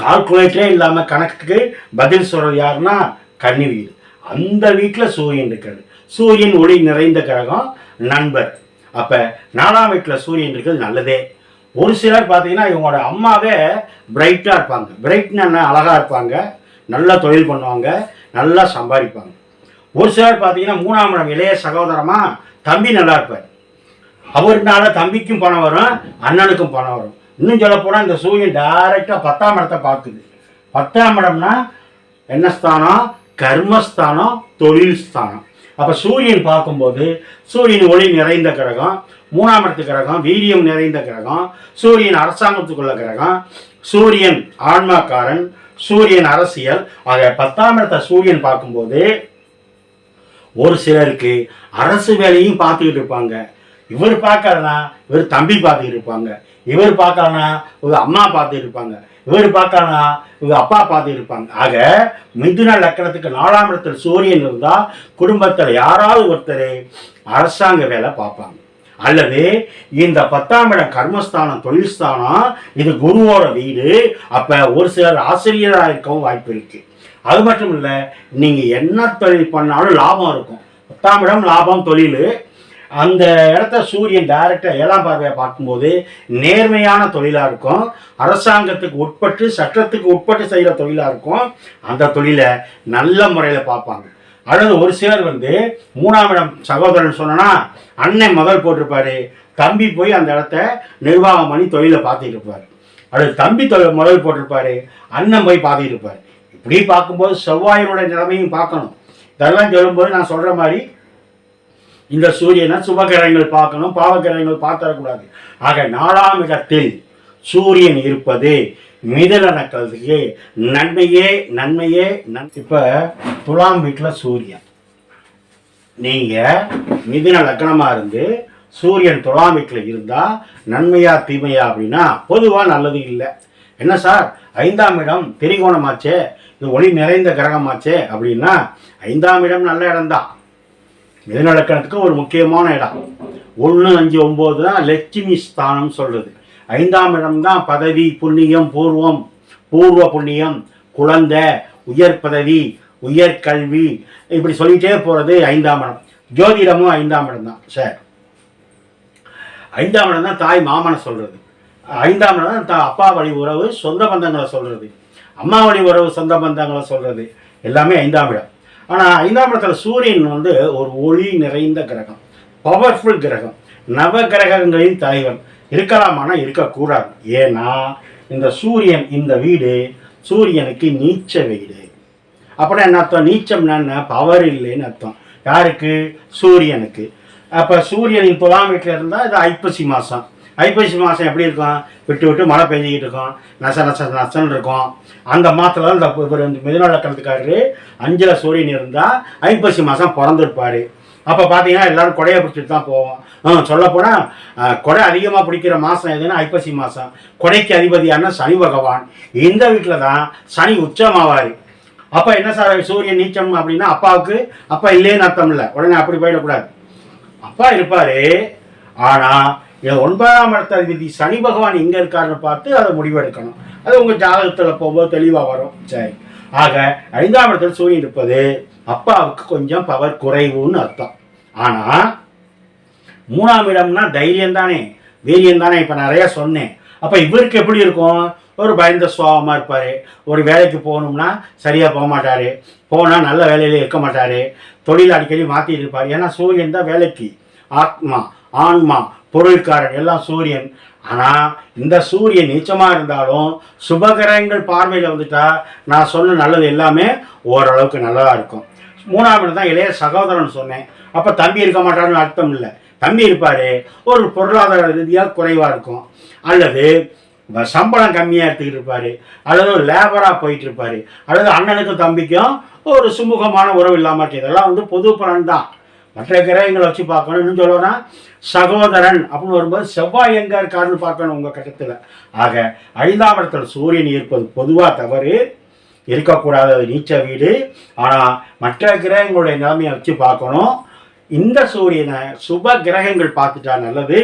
கால்குலேட்டரே இல்லாமல் கணக்குக்கு பதில் சொல்கிறது யாருன்னா கன்னி வீடு. அந்த வீட்டில் சூரியன் இருக்கிறது. சூரியன் ஒளி நிறைந்த கிரகம் நண்பர். அப்போ 4ஆம் வீட்டில் சூரியன் இருக்கிறது நல்லதே. ஒரு சிலர் பார்த்தீங்கன்னா இவங்களோட அம்மாவே பிரைட்டாக இருப்பாங்க. பிரைட்னா என்ன, அழகாக இருப்பாங்க, நல்லா தொழில் பண்ணுவாங்க, நல்லா சம்பாதிப்பாங்க. ஒரு சிலர் பார்த்தீங்கன்னா 3ஆம் இடம் இளைய சகோதரமாக தம்பி நல்லா இருப்பார். அவர்னால தம்பிக்கும் பணம் வரும், அண்ணனுக்கும் பணம் வரும். இன்னும் சொல்ல போனால் இந்த சூரியன் டைரெக்டாக 10ஆம் இடத்தை பார்க்குது. 10ஆம் இடம்னா என்ன ஸ்தானம்? கர்மஸ்தானம், தொழில் ஸ்தானம். அப்போ சூரியன் பார்க்கும்போது சூரியன் ஒளி நிறைந்த கிரகம், 3ஆம் இடத்து கிரகம், வீரியம் நிறைந்த கிரகம், சூரியன் அரசாங்கத்துக்குள்ள கிரகம், சூரியன் ஆன்மாக்காரன், சூரியன் அரசியல். ஆக 10ஆம் இடத்தை சூரியன் பார்க்கும்போது ஒரு சிலருக்கு அரசு வேலையும் பார்த்துக்கிட்டு இருப்பாங்க. இவர் பார்க்கலனா இவர் தம்பி பார்த்துக்கிட்டு இருப்பாங்க, இவர் பார்க்கலனா இவர் அம்மா பார்த்துட்டு இருப்பாங்க, இவர் பார்க்கலனா இவர் அப்பா பார்த்துட்டு இருப்பாங்க. ஆக மிதுன லக்கணத்துக்கு 4ஆம் இடத்துல சூரியன் இருந்தால் குடும்பத்தில் யாராவது ஒருத்தர் அரசாங்க வேலை பார்ப்பாங்க. அல்லது இந்த 10ஆம் இடம் கர்மஸ்தானம், தொழில் ஸ்தானம், இது குருவோட வீடு. அப்போ ஒரு சிலர் ஆசிரியராக இருக்கவும் வாய்ப்பு இருக்கு. அது மட்டும் இல்லை, நீங்கள் என்ன தொழில் பண்ணாலும் லாபம் இருக்கும். 10ஆம் இடம் லாபம், தொழில். அந்த இடத்த சூரியன் டைரக்டாக 7ஆம் பார்வையை பார்க்கும்போது நேர்மையான தொழிலாக இருக்கும், அரசாங்கத்துக்கு உட்பட்டு சட்டத்துக்கு உட்பட்டு செய்கிற தொழிலாக இருக்கும். அந்த தொழிலை நல்ல முறையில் பார்ப்பாங்க. அல்லது ஒரு சிலர் 3ஆம் இடம் சகோதரன் சொன்னா அண்ணன் முதல் போட்டிருப்பாரு, தம்பி போய் அந்த இடத்த நிர்வாகம் பண்ணி தொழிலை பார்த்துட்டு இருப்பார். அல்லது தம்பி முதல் போட்டிருப்பாரு, அண்ணன் போய் பார்த்துட்டு இருப்பார். இப்படி பார்க்கும்போது செவ்வாயினுடைய நிலைமையும் பார்க்கணும். இதெல்லாம் சொல்லும்போது நான் சொல்கிற மாதிரி இந்த சூரியனை சுபகிரகங்கள் பார்க்கணும், பாவகிரகங்கள் பார்த்தரக்கூடாது. ஆக 4ஆம் இடத்தில் சூரியன் இருப்பது மிதுன லக்கணத்துக்கு நன்மையே நன்மையே. இப்போ துலாம் வீட்டில் சூரியன், நீங்கள் மிதுன லக்கணமாக இருந்து சூரியன் துலாம் வீட்டில் இருந்தால் நன்மையா தீமையா அப்படின்னா பொதுவாக நல்லது இல்லை. என்ன சார், 5ஆம் இடம் திரிகோணமாச்சே, இது ஒளி நிறைந்த கிரகமாச்சே அப்படின்னா 5ஆம் இடம் நல்ல இடம்தான். மிதுன லக்கணத்துக்கு ஒரு முக்கியமான இடம். 1, 5, 9 தான் லட்சுமி ஸ்தானம் சொல்கிறது. 5ஆம் இடம் தான் பதவி, புண்ணியம், பூர்வ புண்ணியம், குழந்தை, உயர் பதவி, உயர் கல்வி, இப்படி சொல்லிகிட்டே போகிறது 5ஆம் இடம். ஜோதிடமும் 5ஆம் இடம் தான் சார். 5ஆம் இடம் தான் தாய் மாமனை சொல்கிறது. 5ஆம் இடம் தான் அப்பா வழி உறவு, சொந்த பந்தங்களை சொல்கிறது. அம்மா வழி உறவு, சொந்த பந்தங்களை சொல்கிறது. எல்லாமே 5ஆம் இடம். ஆனால் 5ஆம் இடத்துல சூரியன் ஒரு ஒளி நிறைந்த கிரகம், பவர்ஃபுல் கிரகம், நவ கிரகங்களின் தலைவன். இருக்கலாமானா இருக்கக்கூடாது. ஏன்னா இந்த சூரியன், இந்த வீடு சூரியனுக்கு நீச்ச வீடு. அப்புறம் என்ன அர்த்தம்? நீச்சம்னா என்ன? பவர் இல்லைன்னு அர்த்தம். யாருக்கு? சூரியனுக்கு. அப்போ சூரியனின் துலாம் வீட்டில் இருந்தால் இது ஐப்பசி மாதம். ஐப்பசி மாதம் எப்படி இருக்கும்? விட்டு விட்டு மழை பெஞ்சிக்கிட்டு இருக்கும், நசன்னு இருக்கும். அந்த மாதத்தில் இந்த மிதுன லக்கணத்துக்காரரு 5ல் சூரியன் இருந்தால் ஐப்பசி மாதம் பிறந்திருப்பார். அப்போ பார்த்தீங்கன்னா எல்லோரும் கொடையை பிடிச்சிட்டு தான் போவோம். சொல்லப்போனால் கொடை அதிகமாக பிடிக்கிற மாதம் எதுன்னா ஐப்பசி மாதம். கொடைக்கு அதிபதியான சனி பகவான். இந்த வீட்டில் தான் சனி உச்சமாவார். அப்போ என்ன சார் சூரியன் நீச்சம் அப்படின்னா அப்பாவுக்கு அப்பா இல்லைன்னு அர்த்தம் இல்லை. உடனே அப்படி போயிடக்கூடாது. அப்பா இருப்பார். ஆனால் 9ஆம் இடத்த அதிபதி சனி பகவான் எங்கே இருக்காருன்னு பார்த்து அதை முடிவெடுக்கணும். அது உங்கள் ஜாதகத்தில் போகும்போது தெளிவாக வரும். சரி. ஆக 5ஆம் இடத்துல சூரியன் இருப்பது அப்பாவுக்கு கொஞ்சம் பவர் குறைவுன்னு அர்த்தம். ஆனால் 3ஆம் இடம்னா தைரியம் தானே, வீரியம் தானே. இப்போ நிறையா சொன்னேன். அப்போ இவருக்கு எப்படி இருக்கும்? ஒரு பயந்த சுபாவமாக இருப்பார். ஒரு வேலைக்கு போகணும்னா சரியாக போக மாட்டார், போனால் நல்ல வேலையிலே இருக்க மாட்டார், தொழில் அடிக்கடி மாற்றிட்டு இருப்பார். ஏன்னா சூரியன் தான் வேலைக்கு, ஆத்மா, ஆன்மா, பொருள்காரன் எல்லாம் சூரியன். ஆனால் இந்த சூரியன் நீச்சமாக இருந்தாலும் சுபகிரகங்கள் பார்வையில் வந்துட்டா நான் சொன்ன நல்லது எல்லாமே ஓரளவுக்கு நல்லா இருக்கும். 3ஆம் இடம் தான் இளைய சகோதரன் சொன்னேன். அப்போ தம்பி இருக்க மாட்டாருன்னு அர்த்தம் இல்லை. தம்பி இருப்பார், ஒரு பொருளாதார ரீதியாக குறைவாக இருக்கும், அல்லது சம்பளம் கம்மியாக எடுத்துக்கிட்டு இருப்பார், அல்லது ஒரு லேபராக போயிட்டு இருப்பார், அல்லது அண்ணனுக்கும் தம்பிக்கும் ஒரு சுமூகமான உறவு இல்லாமல் இருக்கு. இதெல்லாம் பொது பலன் தான். மற்ற கிரகங்களை வச்சு பார்க்கணும். இன்னும் சொல்லணும்னா சகோதரன் அப்படின்னு வரும்போது செவ்வாய் எங்கே இருக்காருன்னு பார்க்கணும் உங்கள் கட்டத்தில். ஆக 5ஆம் இடத்துல சூரியன் இருப்பது பொதுவாக தவறு, இருக்கக்கூடாது, அது நீச்ச வீடு. ஆனால் மற்ற கிரகங்களுடைய நிலைமையை வச்சு பார்க்கணும். இந்த சூரியனை சுப கிரகங்கள் பார்த்துட்டா நல்லது,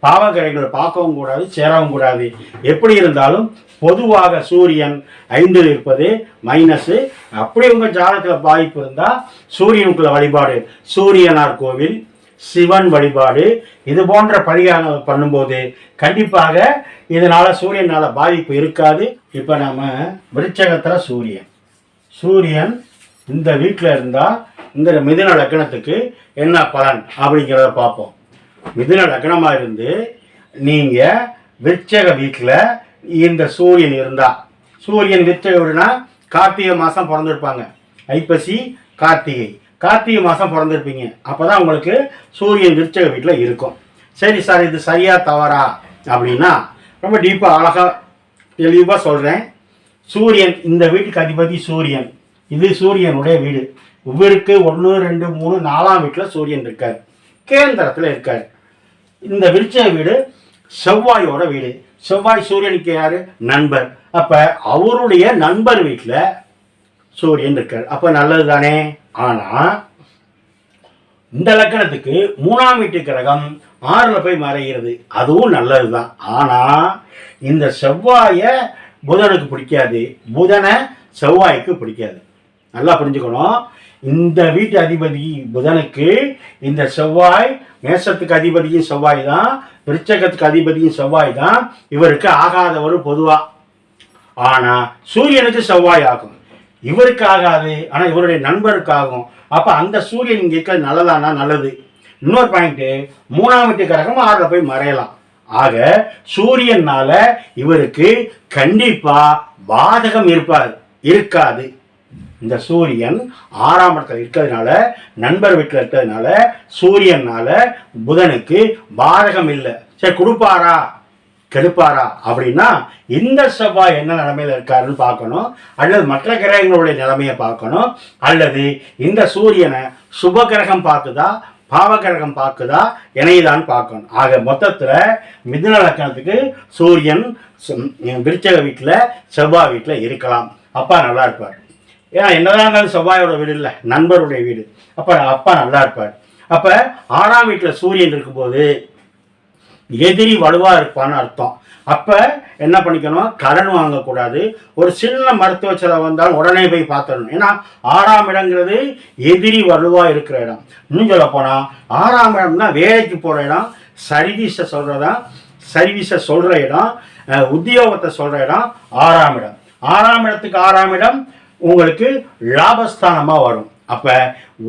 பாவ கிரகங்கள் பார்க்கவும் கூடாது, சேரவும் கூடாது. எப்படி இருந்தாலும் பொதுவாக சூரியன் 5ல் இருப்பது மைனஸு. அப்படி உங்கள் ஜாதகத்தில் பாதிப்பு இருந்தால் சூரியனுக்குள்ள வழிபாடு, சூரியனார் கோவில், சிவன் வழிபாடு, இது போன்ற பரிகாரங்கள் பண்ணும்போது கண்டிப்பாக இதனால் சூரியனால் பாதிப்பு இருக்காது. இப்போ நம்ம விருச்சகத்தில் சூரியன் இந்த வீட்டில் இருந்தால் இந்த மிதுன லக்னத்துக்கு என்ன பலன் அப்படிங்கிறத பார்ப்போம். மிதுன லக்னமாக இருந்து நீங்கள் விருச்சக வீட்டில் இந்த சூரியன் இருந்தால், சூரியன் விருச்சக வீடுனா கார்த்திகை மாதம் பிறந்திருப்பாங்க, ஐப்பசி கார்த்திகை மாதம் பிறந்திருப்பீங்க. அப்போ தான் உங்களுக்கு சூரியன் விருச்சக வீட்டில் இருக்கும். சரி சார், இது சரியா தவறா அப்படின்னா ரொம்ப டீப்பாக அழகாக தெளிவாக சொல்கிறேன். சூரியன் இந்த வீட்டுக்கு அதிபதி சூரியன், இது சூரியனுடைய வீடு. இவருக்கு 1 2 3 4ஆம் வீட்டில் சூரியன் இருக்கார், கேந்திரத்தில் இருக்கார். இந்த விருச்சக வீடு செவ்வாயோட வீடு. செவ்வாய் சூரியனுக்கு யார்? நண்பர். அப்போ அவருடைய நண்பர் வீட்டில் சூரியன் இருக்கார். அப்போ நல்லது தானே. ஆனால் இந்த லக்கணத்துக்கு 3ஆம் வீட்டு கிரகம் 6ல் போய் மறைகிறது, அதுவும் நல்லது தான். ஆனால் இந்த செவ்வாயை புதனுக்கு பிடிக்காது, புதனை செவ்வாய்க்கு பிடிக்காது. நல்லா புரிஞ்சுக்கணும். இந்த வீட்டு அதிபதி புதனுக்கு இந்த செவ்வாய், மேஷத்துக்கு அதிபதியும் செவ்வாய் தான், விருச்சகத்துக்கு அதிபதியும் செவ்வாய் தான். இவருக்கு ஆகாதவர் பொதுவாக. ஆனால் சூரியனுக்கு செவ்வாய் ஆகும், இவருக்கு ஆகாது, ஆனால் இவருடைய நண்பருக்கு ஆகும். அப்போ அந்த சூரியன் இங்கே இருக்கிறது நல்லதானா? நல்லது. இன்னொரு பாயிண்ட்டு, 3ஆம் வீட்டு கிரகம் 6ல் போய் மறையலாம். ஆக சூரியனால இவருக்கு கண்டிப்பாக பாதகம் இருக்காது. இந்த சூரியன் 6ஆம் இடத்துல இருக்கிறதுனால, நண்பர் வீட்டில் இருக்கிறதுனால சூரியனால புதனுக்கு பாதகம் இல்லை. சரி, கொடுப்பாரா கெடுப்பாரா அப்படின்னா இந்த செவ்வாய் என்ன நிலைமையில இருக்காருன்னு பார்க்கணும், அல்லது மற்ற கிரகங்களுடைய நிலைமையை பார்க்கணும், அல்லது இந்த சூரியனை சுப கிரகம் பார்க்குதா பாவகிரகம் பார்க்குதா இணையதான் பார்க்கணும். ஆக மொத்தத்தில் மிதுன லக்னத்துக்கு சூரியன் விருச்சக வீட்டில் செவ்வாய் வீட்டில் இருக்கலாம். அப்பா நல்லா இருப்பார். ஏன்னா என்னதான் இருந்தாலும் செவ்வாயோட வீடு இல்லை, நண்பருடைய வீடு. அப்போ அப்பா நல்லா இருப்பார். அப்போ 6ஆம் வீட்டில் சூரியன் இருக்கும்போது எதிரி வலுவாக இருப்பான்னு அர்த்தம். அப்போ என்ன பண்ணிக்கணும், கடன் வாங்கக்கூடாது. ஒரு சின்ன மருத்துவ செலவு வந்தாலும் உடனே போய் பார்த்துடணும். ஏன்னா 6ஆம் இடங்கிறது எதிரி வலுவாக இருக்கிற இடம். இன்னும் சொல்ல போனால் 6ஆம் இடம்னா வேலைக்கு போகிற இடம், சர்வீஸை சொல்கிற இடம், உத்தியோகத்தை சொல்கிற இடம் 6ஆம் இடம். 6ஆம் இடத்துக்கு 6ஆம் இடம் உங்களுக்கு லாபஸ்தானமாக வரும். அப்போ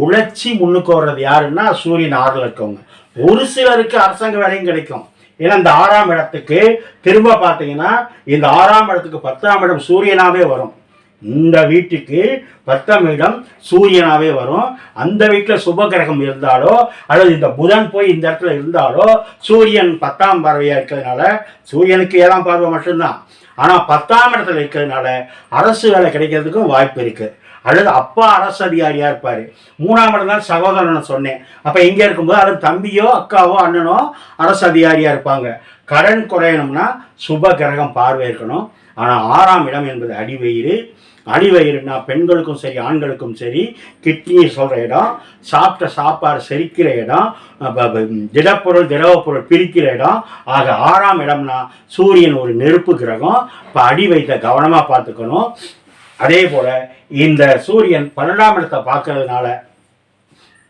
உழைச்சி முன்னுக்கு வர்றது யாருன்னா சூரியன் 6ல் இருக்கவங்க. ஒரு சிலருக்கு அரசாங்க வேலையும் கிடைக்கும். ஏன்னா இந்த 6ஆம் இடத்துக்கு திரும்ப பார்த்தீங்கன்னா இந்த 6ஆம் இடத்துக்கு 10ஆம் இடம் சூரியனாகவே வரும். இந்த வீட்டுக்கு 10ஆம் இடம் சூரியனாகவே வரும். அந்த வீட்டில் சுப கிரகம் இருந்தாலோ அல்லது இந்த புதன் போய் இந்த இடத்துல இருந்தாலோ சூரியன் 10ஆம் பார்வையாக இருக்கிறதுனால சூரியனுக்கு 7ஆம் பார்வை மட்டும்தான். ஆனால் 10ஆம் இடத்துல இருக்கிறதுனால அரசு வேலை கிடைக்கிறதுக்கும் வாய்ப்பு இருக்குது. அல்லது அப்பா அரசு அதிகாரியாக இருப்பார். 3ஆம் இடம் தான் சகோதரன் சொன்னேன். அப்போ இங்கே இருக்கும்போது அல்லது தம்பியோ அக்காவோ அண்ணனோ அரசு அதிகாரியாக இருப்பாங்க. கடன் குறையணும்னா சுப கிரகம் பார்வை இருக்கணும். ஆனால் 6ஆம் இடம் என்பது அடிவயிறுனா பெண்களுக்கும் சரி ஆண்களுக்கும் சரி கிட்னி சொல்கிற இடம், சாப்பிட்ட சாப்பாடு செரிக்கிற இடம், திடப்பொருள் திரவப்பொருள் பிரிக்கிற இடம். ஆக 6ஆம் இடம்னா சூரியன் ஒரு நெருப்பு கிரகம். இப்போ அடி வைத்த கவனமாக பார்த்துக்கணும். அதே போல் இந்த சூரியன் 12ஆம் இடத்தை பார்க்கறதுனால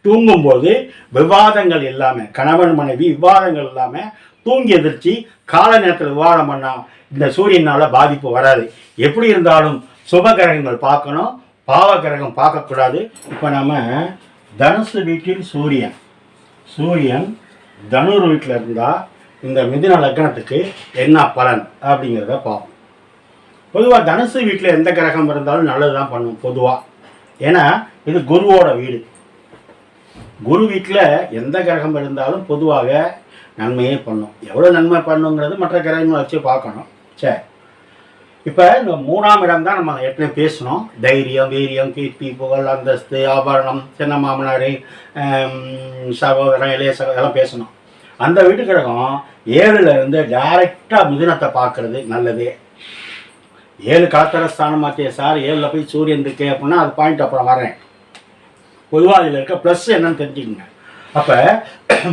தூங்கும்போது விவாதங்கள் இல்லாமல், கணவன் மனைவி விவாதங்கள் இல்லாமல் தூங்கி எதிர்ச்சி கால நேரத்தில் விவாதம் பண்ணால் இந்த சூரியனால் பாதிப்பு வராது. எப்படி இருந்தாலும் சுப கிரகங்கள் பார்க்கணும், பாவ கிரகம் பார்க்கக்கூடாது. இப்போ நம்ம தனுசு வீட்டில் சூரியன் தனுர் வீட்டில் இருந்தால் இந்த மிதுன லக்னத்துக்கு என்ன பலன் அப்படிங்கிறத பார்ப்போம். பொதுவாக தனுசு வீட்டில் எந்த கிரகம் இருந்தாலும் நல்லது தான் பண்ணும் பொதுவாக. ஏன்னா இது குருவோட வீடு. குரு வீட்டில் எந்த கிரகம் இருந்தாலும் பொதுவாக நன்மையே பண்ணும். எவ்வளோ நன்மை பண்ணுங்கிறது மற்ற கிரகங்களை வச்சு பார்க்கணும். சரி, இப்போ இந்த 3ஆம் இடம் தான் நம்ம ஏற்கனவே பேசணும். தைரியம், வீரியம், கீர்த்தி, புகழ், அந்தஸ்து, ஆபரணம், சின்ன மாமனார், சகோதரன், இளைய சகோதரன் எல்லாம் பேசணும். அந்த வீட்டு கிரகம் 7ல் இருந்து டைரெக்டாக மிதுனத்தை பார்க்கறது நல்லது. 7 கலத்தரஸ்தானம் மாற்றிய சார் 7ல் போய் சூரியன் இருக்கு அப்படின்னா அது பாயிண்ட் அப்புறம் வரேன். பொதுவாக அதில் இருக்க ப்ளஸ் என்னன்னு தெரிஞ்சுக்கங்க. அப்போ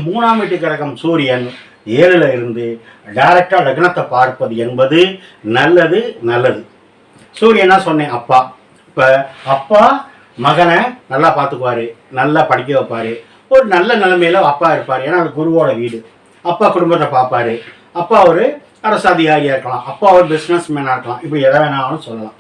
3ஆம் வீட்டு கிரகம் சூரியன் 7ல் இருந்து டைரக்டாக லக்னத்தை பார்ப்பது என்பது நல்லது. சூரியனா சொன்னேன் அப்பா. இப்போ அப்பா மகனை நல்லா பார்த்துக்குவார், நல்லா படிக்க வைப்பார், ஒரு நல்ல நிலைமையில் அப்பா இருப்பார். ஏன்னா அது குருவோட வீடு. அப்பா குடும்பத்தை பார்ப்பார். அப்பா ஒரு அரசு அதிகாரியாக இருக்கலாம், அப்பா ஒரு பிஸ்னஸ் மேனாக இருக்கலாம், இப்படி எதை வேணாலும் சொல்லலாம்.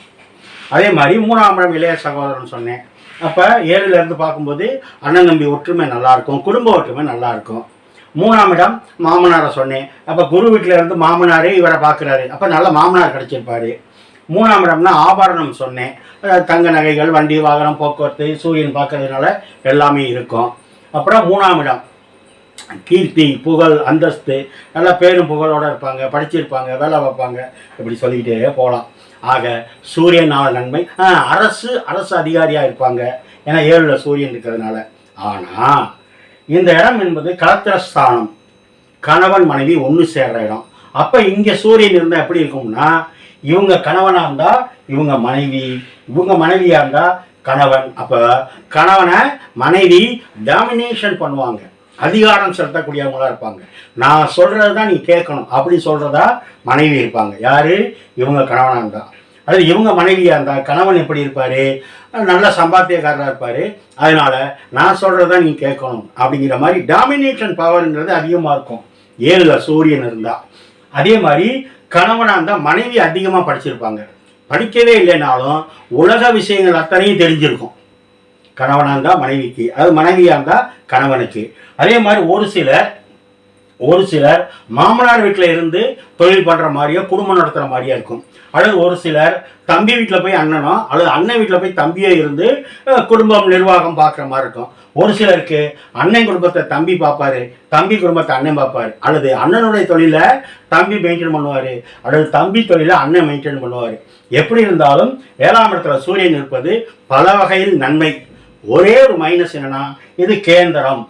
அதே மாதிரி 3ஆம் இடம் இளைய சகோதரன் சொன்னேன். அப்போ 7ல் இருந்து பார்க்கும்போது அண்ணன் தம்பி ஒற்றுமை நல்லாயிருக்கும், குடும்ப ஒற்றுமை நல்லாயிருக்கும். 3ஆம் இடம் மாமனாரை சொன்னேன். அப்போ குரு வீட்டில் இருந்து மாமனாரே இவரை பார்க்குறாரு, அப்போ நல்ல மாமனார் கிடச்சிருப்பார். 3ஆம் இடம்னா ஆபரணம் சொன்னேன். தங்க நகைகள், வண்டி வாகனம், போக்குவரத்து, சூரியன் பார்க்கறதுனால எல்லாமே இருக்கும். அப்புறம் 3ஆம் இடம் கீர்த்தி, புகழ், அந்தஸ்து, நல்லா பேரும் புகழோடு இருப்பாங்க, படிச்சிருப்பாங்க, வேலை வைப்பாங்க, இப்படி சொல்லிக்கிட்டே போகலாம். ஆக சூரியனால் நன்மை. அரசு அதிகாரியாக இருப்பாங்க, ஏன்னா 7ல் சூரியன் இருக்கிறதுனால. ஆனால் இந்த இடம் என்பது கலத்திரஸ்தானம், கணவன் மனைவி ஒன்று சேர்ற இடம். அப்போ இங்கே சூரியன் இருந்தால் எப்படி இருக்கும்னா, இவங்க கணவனாக இருந்தால் இவங்க மனைவி, இவங்க மனைவியாக இருந்தால் கணவன். அப்போ கணவனை மனைவி டாமினேஷன் பண்ணுவாங்க, அதிகாரம் செலுத்தக்கூடியவங்களா இருப்பாங்க. நான் சொல்கிறது தான் நீ கேட்கணும் அப்படி சொல்கிறதா மனைவி இருப்பாங்க. யார்? இவங்க கணவனாக இருந்தால். அது இவங்க மனைவியாக இருந்தால் கணவன் எப்படி இருப்பார்? நல்ல சம்பாத்தியக்காரராக இருப்பார். அதனால் நான் சொல்கிறது தான் நீ கேட்கணும் அப்படிங்கிற மாதிரி டாமினேஷன் பவர்ங்கிறது அதிகமாக இருக்கும் 7ல் சூரியன் இருந்தால். அதே மாதிரி கணவனாக இருந்தால் மனைவி அதிகமாக படிச்சிருப்பாங்க. படிக்கவே இல்லைனாலும் உலக விஷயங்கள் அத்தனையும் தெரிஞ்சிருக்கும் கணவனாக இருந்தால் மனைவிக்கு, அது மனைவியாக இருந்தால் கணவனுக்கு. அதே மாதிரி ஒரு சிலர் மாமனார் வீட்டில் இருந்து தொழில் பண்ணுற மாதிரியோ குடும்பம் நடத்துகிற மாதிரியா இருக்கும். அல்லது ஒரு சிலர் தம்பி வீட்டில் போய் அண்ணனோ அல்லது அண்ணன் வீட்டில் போய் தம்பியோ இருந்து குடும்பம் நிர்வாகம் பார்க்குற மாதிரி இருக்கும். ஒரு சிலருக்கு அண்ணன் குடும்பத்தை தம்பி பார்ப்பாரு, தம்பி குடும்பத்தை அண்ணன் பார்ப்பாரு, அல்லது அண்ணனுடைய தொழிலை தம்பி மெயின்டைன் பண்ணுவார், அல்லது தம்பி தொழிலை அண்ணன் மெயின்டைன் பண்ணுவார். எப்படி இருந்தாலும் 7ஆம் இடத்துல சூரியன் இருப்பது பல வகையில் நன்மை. ஒரே ஒரு மைனஸ் என்னன்னா, இது கேந்திரம்,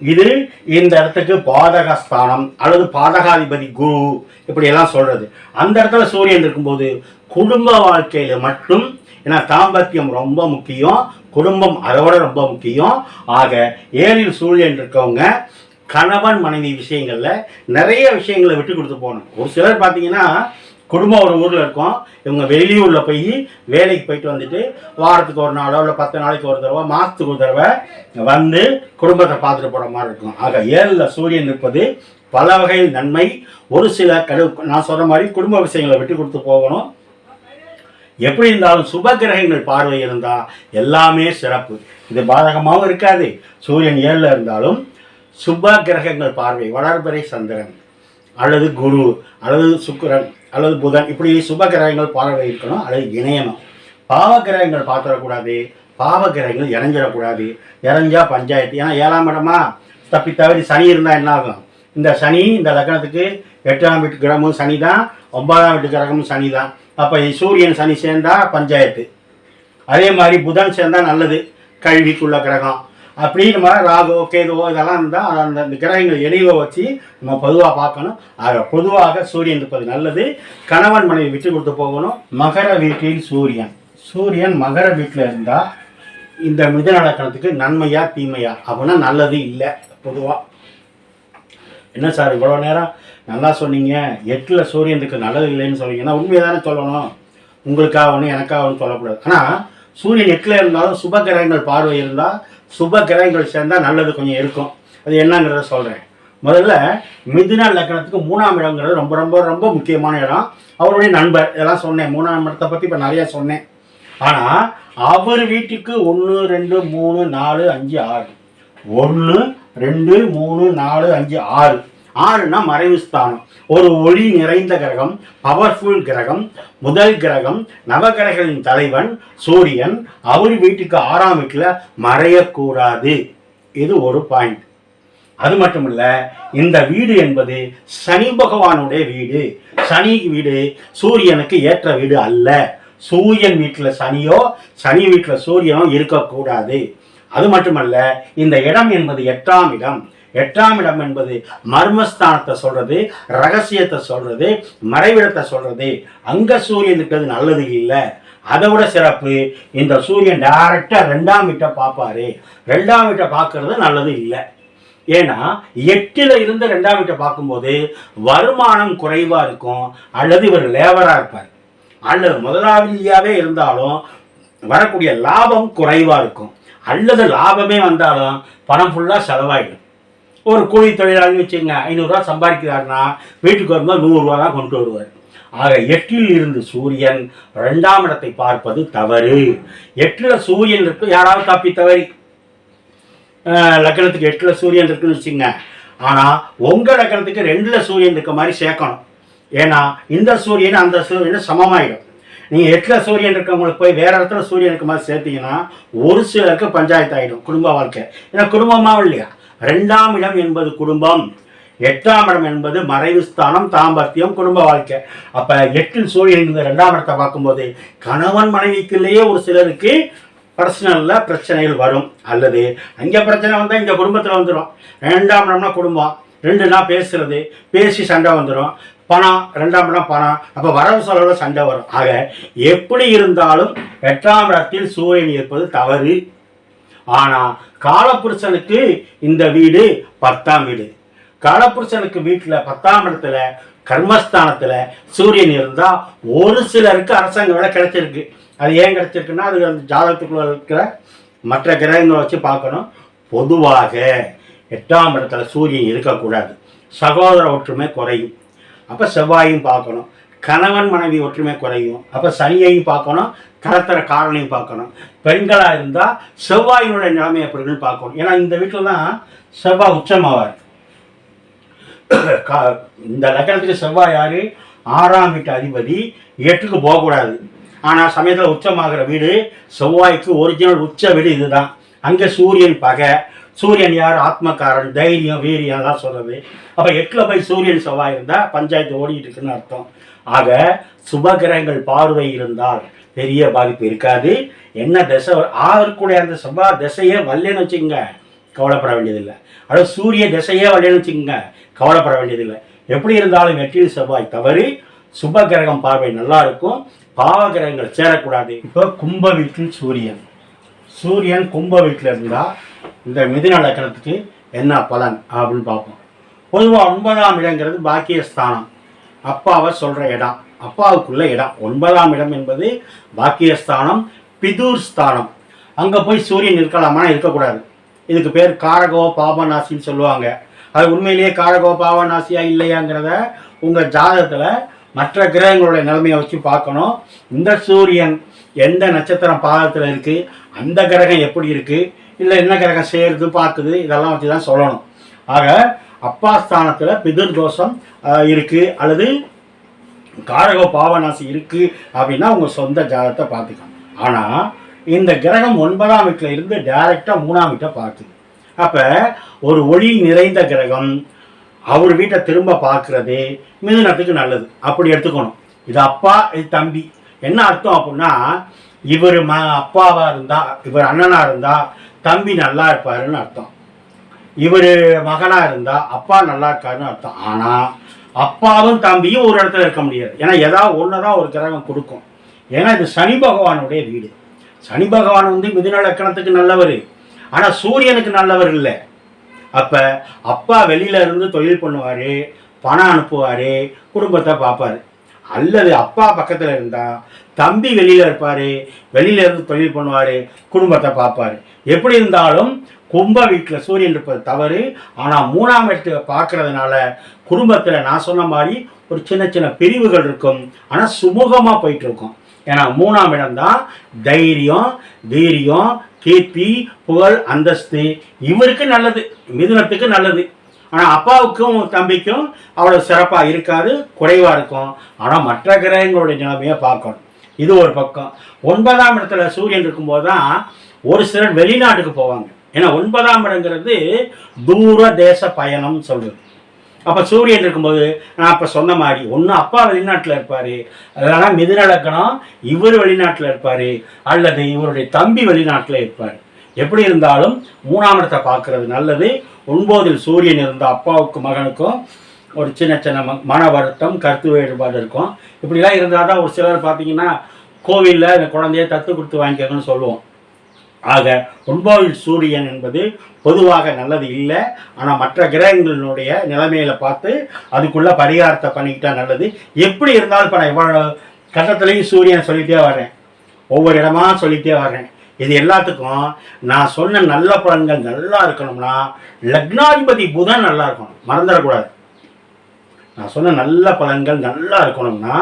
இது இந்த இடத்துக்கு பாதகஸ்தானம் அல்லது பாதகாதிபதி குரு இப்படியெல்லாம் சொல்றது. அந்த இடத்துல சூரியன் இருக்கும்போது குடும்ப வாழ்க்கையில மட்டும், ஏன்னா தாம்பத்தியம் ரொம்ப முக்கியம், குடும்பம் அதோட ரொம்ப முக்கியம். ஆக 7ல் சூரியன் இருக்கவங்க கணவன் மனைவி விஷயங்கள்ல நிறைய விஷயங்களை விட்டு கொடுத்து போகணும். ஒரு சிலர் பார்த்தீங்கன்னா குடும்பம் ஒரு ஊரில் இருக்கும், இவங்க வெளியூரில் போய் வேலைக்கு போயிட்டு வந்துட்டு வாரத்துக்கு ஒரு நாளோ இல்லை 10 நாளைக்கு ஒரு தடவை, மாதத்துக்கு ஒரு தடவை வந்து குடும்பத்தை பார்த்துட்டு போகிற மாதிரி இருக்கும். ஆக 7ல் சூரியன் இருப்பது பல வகையில் நன்மை. ஒரு சில நான் சொல்கிற மாதிரி குடும்ப விஷயங்களை விட்டு கொடுத்து போகணும். எப்படி இருந்தாலும் சுப கிரகங்கள் பார்வை இருந்தால் எல்லாமே சிறப்பு. இது பாதகமாகவும் இருக்காது. சூரியன் 7ல் இருந்தாலும் சுப கிரகங்கள் பார்வை, வளர்பிறை சந்திரன் அல்லது குரு அல்லது சுக்கிரன் அல்லது புதன், இப்படி சுப கிரகங்கள் பார்வை இருக்கணும் அல்லது இணையணும். பாவ கிரகங்கள் பார்த்துடக்கூடாது, பாவ கிரகங்கள் இறஞ்சிடக்கூடாது. இறஞ்சா பஞ்சாயத்து. ஏன்னா 7ஆம் இடமா தப்பி தவறி சனி இருந்தால் என்ன ஆகும்? இந்த சனி இந்த லக்னத்துக்கு 8ஆம் வீட்டு கிரகமும் சனி தான், 9ஆம் வீட்டு கிரகமும் சனி தான். அப்போ சூரியன் சனி சேர்ந்தா பஞ்சாயத்து. அதே மாதிரி புதன் சேர்ந்தால் நல்லது, கல்விக்குள்ள கிரகம். அப்படி நம்ம ராகு கேதுவோ இதெல்லாம் இருந்தால் அந்த கிரகங்கள் இணைவை வச்சு நம்ம பொதுவாக பார்க்கணும். ஆக பொதுவாக சூரியன் இருப்பது நல்லது. கணவன் மனைவி விட்டு கொடுத்து போகணும். மகர வீட்டில் சூரியன் மகர வீட்டில் இருந்தால் இந்த மிதுன லக்னத்துக்கு நன்மையா தீமையா அப்படின்னா நல்லது இல்லை. பொதுவாக என்ன சார் இவ்வளோ நேரம் நல்லா சொன்னீங்க, 8ல் சூரியனுக்கு நல்லது இல்லைன்னு சொன்னீங்கன்னா உண்மையை தானே சொல்லணும், உங்களுக்காக ஒன்று எனக்காக ஒன்று சொல்லக்கூடாது. ஆனால் சூரியன் 8ல் இருந்தாலும் சுப கிரகங்கள் பார்வை இருந்தால், சுப கிரகங்கள் சேர்ந்தால் நல்லது கொஞ்சம் இருக்கும். அது என்னங்கிறத சொல்கிறேன். முதல்ல மிதுன லக்னத்துக்கு 3ஆம் இடங்கிறது ரொம்ப ரொம்ப ரொம்ப முக்கியமான இடம். அவருடைய நண்பர் இதெல்லாம் சொன்னேன், 3ஆம் இடத்தை பற்றி இப்போ நிறையா சொன்னேன். ஆனால் அவர் வீட்டுக்கு 1 2 3 4 5 6 1 2 3 4 5 6 6னா மறைவு ஸ்தானம். ஒரு ஒளி நிறைந்த கிரகம், பவர்ஃபுல் கிரகம், முதல் கிரகம், நவகிரகங்களின் தலைவன் சூரியன். அவர் வீட்டுக்கு 6ஆம் வீட்டில் மறையக்கூடாது. இது ஒரு பாயிண்ட். அது மட்டும் இல்ல, இந்த வீடு என்பது சனி பகவானுடைய வீடு. சனி வீடு சூரியனுக்கு ஏற்ற வீடு அல்ல. சூரியன் வீட்டில் சனியோ சனி வீட்டில் சூரியனோ இருக்கக்கூடாது. அது மட்டுமல்ல, இந்த இடம் என்பது 8ஆம் இடம். 8ஆம் இடம் என்பது மர்மஸ்தானத்தை சொல்றது, ரகசியத்தை சொல்றது, மறைவிடத்தை சொல்றது. அங்க சூரியன் இருக்கிறது நல்லது இல்லை. அதை விட சிறப்பு, இந்த சூரியன் டைரக்டா 2ஆம் வீட்டை பார்ப்பாரு. 2ஆம் வீட்டை பார்க்கறது நல்லது இல்லை. ஏன்னா 8ல் இருந்து 2ஆம் வீட்டை பார்க்கும்போது வருமானம் குறைவா இருக்கும், அல்லது இவர் லேபரா இருப்பார், அல்லது முதலாளியாவே இருந்தாலும் வரக்கூடிய லாபம் குறைவா இருக்கும், அல்லது லாபமே வந்தாலும் பணம் ஃபுல்லா செலவாயிடும். ஒரு கூலி தொழிலாளி வச்சுங்க 500 ரூபா சம்பாதிக்கிறாருன்னா வீட்டுக்கு வரும்போது 100 ரூபா தான் கொண்டு வருவார். ஆக 8ல் இருந்து சூரியன் 2ஆம் இடத்தை பார்ப்பது தவறு. 8ல் சூரியன் இருக்கு, யாராவது தப்பி தவறி லக்னத்துக்கு 8ல் சூரியன் இருக்குன்னு வச்சுங்க, ஆனால் உங்கள் லக்னத்துக்கு 2ல் சூரியன் இருக்க மாதிரி சேர்க்கணும். ஏன்னா இந்த சூரியன் அந்த சூரியன் சமமாயிடும். நீங்கள் 8ல் சூரியன் இருக்கவங்களுக்கு போய் வேற இடத்துல சூரியன் இருக்க மாதிரி சேர்த்தீங்கன்னா ஒரு சிலருக்கு பஞ்சாயத்து ஆகிடும் குடும்ப வாழ்க்கை. ஏன்னா குடும்பமாவும் இல்லையா. 2ஆம் இடம் என்பது குடும்பம், 8ஆம் இடம் என்பது மறைவு ஸ்தானம், தாம்பத்தியம், குடும்ப வாழ்க்கை. அப்போ 8ல் சூரியன் இந்த 2ஆம் இடத்தை பார்க்கும்போது கணவன் மனைவிக்குள்ளேயே ஒரு சிலருக்கு பர்சனலில் பிரச்சனைகள் வரும், அல்லது அங்கே பிரச்சனை வந்தால் இந்த குடும்பத்தில் வந்துடும். 2ஆம் இடம்னா குடும்பம், 2னா பேசுறது, பேசி சண்டை வந்துடும். பணம், 2ஆம் இடம் பணம், அப்போ வரவு செலவில் சண்டை வரும். ஆக எப்படி இருந்தாலும் 8ஆம் இடத்தில் சூரியன் இருப்பது தவறு. ஆனால் காலப்புருஷனுக்கு இந்த வீடு 10ஆம் வீடு. காலப்புருஷனுக்கு வீட்டில் 10ஆம் இடத்துல கர்மஸ்தானத்தில் சூரியன் இருந்தால் ஒரு சிலருக்கு அரசாங்க வேலை கிடைச்சிருக்கு. அது ஏன் கிடைச்சிருக்குன்னா அது அந்த ஜாதகத்துக்குள்ள இருக்கிற மற்ற கிரகங்களை வச்சு பார்க்கணும். பொதுவாக 8ஆம் இடத்துல சூரியன் இருக்கக்கூடாது. சகோதர ஒற்றுமை குறையும். அப்போ செவ்வாயும் பார்க்கணும். கணவன் மனைவி ஒற்றுமை குறையும். அப்போ சனியையும் பார்க்கணும், கலத்தர காரணையும் பார்க்கணும். பெண்களாக இருந்தால் செவ்வாயினுடைய நிலைமை எப்படின்னு பார்க்கணும். ஏன்னா இந்த வீட்டில் தான் செவ்வாய் உச்சமாவார். இந்த லக்னத்துக்கு செவ்வாய் யாரு? 6ஆம் வீட்டு அதிபதி. 8க்கு போகக்கூடாது. ஆனால் சமயத்தில் உச்சமாகிற வீடு செவ்வாய்க்கு ஒரிஜினல் உச்ச வீடு இதுதான். அங்கே சூரியன் பகை. சூரியன் யார்? ஆத்மக்காரன், தைரியம், வீரியம் எல்லாம் சொல்றது. அப்போ 8ல் போய் சூரியன் செவ்வாய் இருந்தால் பஞ்சாயத்து ஓடிட்டு இருக்குன்னு அர்த்தம். ஆக சுபகிரகங்கள் பார்வை இருந்தால் பெரிய பாதிப்பு இருக்காது. என்ன திசை ஆகக்கூடிய அந்த செவ்வாய் திசையே வரலன்னு வச்சுக்கோங்க, கவலைப்பட வேண்டியதில்லை. அதாவது சூரிய திசையே வரலன்னு வச்சுக்கோங்க, கவலைப்பட வேண்டியதில்லை. எப்படி இருந்தாலும் 8ல் செவ்வாய் தவறு. சுப கிரகம் பார்வை நல்லா இருக்கும், பாவ கிரகங்கள் சேரக்கூடாது. இப்போ கும்ப வீட்டில் சூரியன், சூரியன் கும்ப வீட்டில் இருந்தால் இந்த மிதுன லக்னத்துக்கு என்ன பலன் அப்படின்னு பார்ப்போம். பொதுவாக 9ஆம் இடங்கிறது பாக்கியஸ்தானம், அப்பாவை சொல்கிற இடம், அப்பாவுக்குள்ள இடம். 9ஆம் இடம் என்பது பாக்கியஸ்தானம், பிதுர் ஸ்தானம். அங்கே போய் சூரியன் இருக்கலாமான்னா இருக்கக்கூடாது. இதுக்கு பேர் காரகோ பாபநாசின்னு சொல்லுவாங்க. அது உண்மையிலேயே காரகோ பாவநாசியா இல்லையாங்கிறத உங்கள் ஜாதகத்தில் மற்ற கிரகங்களுடைய நிலைமையை வச்சு பார்க்கணும். இந்த சூரியன் எந்த நட்சத்திரம் பாதத்தில் இருக்குது, அந்த கிரகம் எப்படி இருக்குது, இல்லை என்ன கிரகம் சேருது பார்க்குது, இதெல்லாம் வச்சு தான் சொல்லணும். ஆக அப்பா ஸ்தானத்தில் பிதுர் தோஷம் இருக்குது அல்லது காரகோ பாவநாசி இருக்குது அப்படின்னா உங்கள் சொந்த ஜாதகத்தை பார்த்துக்கலாம். ஆனால் இந்த கிரகம் 9ஆம் வீட்டில் இருந்து டைரெக்டாக 3ஆம் வீட்டை பார்க்குது. அப்போ ஒரு ஒளி நிறைந்த கிரகம் அவர் வீட்டை திரும்ப பார்க்குறது மிதுனத்துக்கு நல்லது. அப்படி எடுத்துக்கணும். இது அப்பா, இது தம்பி. என்ன அர்த்தம் அப்படின்னா, இவர் அப்பாவாக இருந்தால், இவர் அண்ணனாக இருந்தால் தம்பி நல்லா இருப்பாருன்னு அர்த்தம். இவர் மகனாக இருந்தால் அப்பா நல்லா இருக்காருன்னு அர்த்தம். ஆனால் அப்பாவும் தம்பியும் ஒரு இடத்துல இருக்க முடியாது. ஏன்னா ஏதாவது ஒன்று தான் ஒரு கிரகம் கொடுக்கும். ஏன்னா இது சனி பகவானுடைய வீடு. சனி பகவான் மிதுன லக்னத்துக்கு நல்லவர், ஆனால் சூரியனுக்கு நல்லவர் இல்லை. அப்போ அப்பா வெளியில இருந்து தொழில் பண்ணுவார், பணம் அனுப்புவார், குடும்பத்தை பார்ப்பார். அல்லது அப்பா பக்கத்தில் இருந்தால் தம்பி வெளியில் இருப்பார், வெளியில இருந்து தொழில் பண்ணுவார், குடும்பத்தை பார்ப்பார். எப்படி இருந்தாலும் கும்ப வீட்டில் சூரியன் இருப்பது தவறு. ஆனால் 3ஆம் இடத்துல பார்க்கறதுனால குடும்பத்தில் நான் சொன்ன மாதிரி ஒரு சின்ன சின்ன பிரிவுகள் இருக்கும், ஆனால் சுமூகமாக போயிட்டு இருக்கும். ஏன்னா 3ஆம் இடம் தான் தைரியம், வீரியம், கீர்த்தி, புகழ், அந்தஸ்து. இவருக்கு நல்லது, மிதுனத்துக்கு நல்லது. ஆனால் அப்பாவுக்கும் தம்பிக்கும் அவ்வளோ சிறப்பாக இருக்காது, குறைவாக இருக்கும். ஆனால் மற்ற கிரகங்களுடைய நிலைமையை பார்க்கணும். இது ஒரு பக்கம். 9ஆம் இடத்துல சூரியன் இருக்கும்போது தான் ஒரு சிலர் வெளிநாட்டுக்கு போவாங்க. ஏன்னா 9ஆம் இடங்கிறது தூர தேச பயணம் சொல்றது. அப்போ சூரியன் இருக்கும்போது நான் அப்போ சொன்ன மாதிரி ஒன்று அப்பா வெளிநாட்டில் இருப்பார், அதனால மிதுன லக்னம் இவர் வெளிநாட்டில் இருப்பார், அல்லது இவருடைய தம்பி வெளிநாட்டில் இருப்பார். எப்படி இருந்தாலும் 3ஆம் இடத்தை பார்க்கறது நல்லது. 9இல் சூரியன் இருந்தால் அப்பாவுக்கு மகனுக்கும் ஒரு சின்ன சின்ன மன வருத்தம், கருத்து வேறுபாடு இருக்கும். இப்படிலாம் இருந்தால் தான் ஒரு சிலர் பார்த்தீங்கன்னா கோவிலில் இந்த குழந்தைய தத்து கொடுத்து வாங்கிக்கணும்னு சொல்லுவோம். ஆக 9இல் சூரியன் என்பது பொதுவாக நல்லது இல்லை. ஆனால் மற்ற கிரகங்களினுடைய நிலைமையில பார்த்து அதுக்குள்ள பரிகாரத்தை பண்ணிக்கிட்டா நல்லது. எப்படி இருந்தாலும் இப்போ நான் இவ்வளோ கட்டத்துலேயும் சூரியன் சொல்லிகிட்டே வர்றேன், ஒவ்வொரு இடமா சொல்லிகிட்டே வர்றேன். இது எல்லாத்துக்கும் நான் சொன்ன நல்ல பலன்கள் நல்லா இருக்கணும்னா லக்னாதிபதி புதன் நல்லா இருக்கணும், மறந்துடக்கூடாது. நான் சொன்ன நல்ல பலன்கள் நல்லா இருக்கணும்னா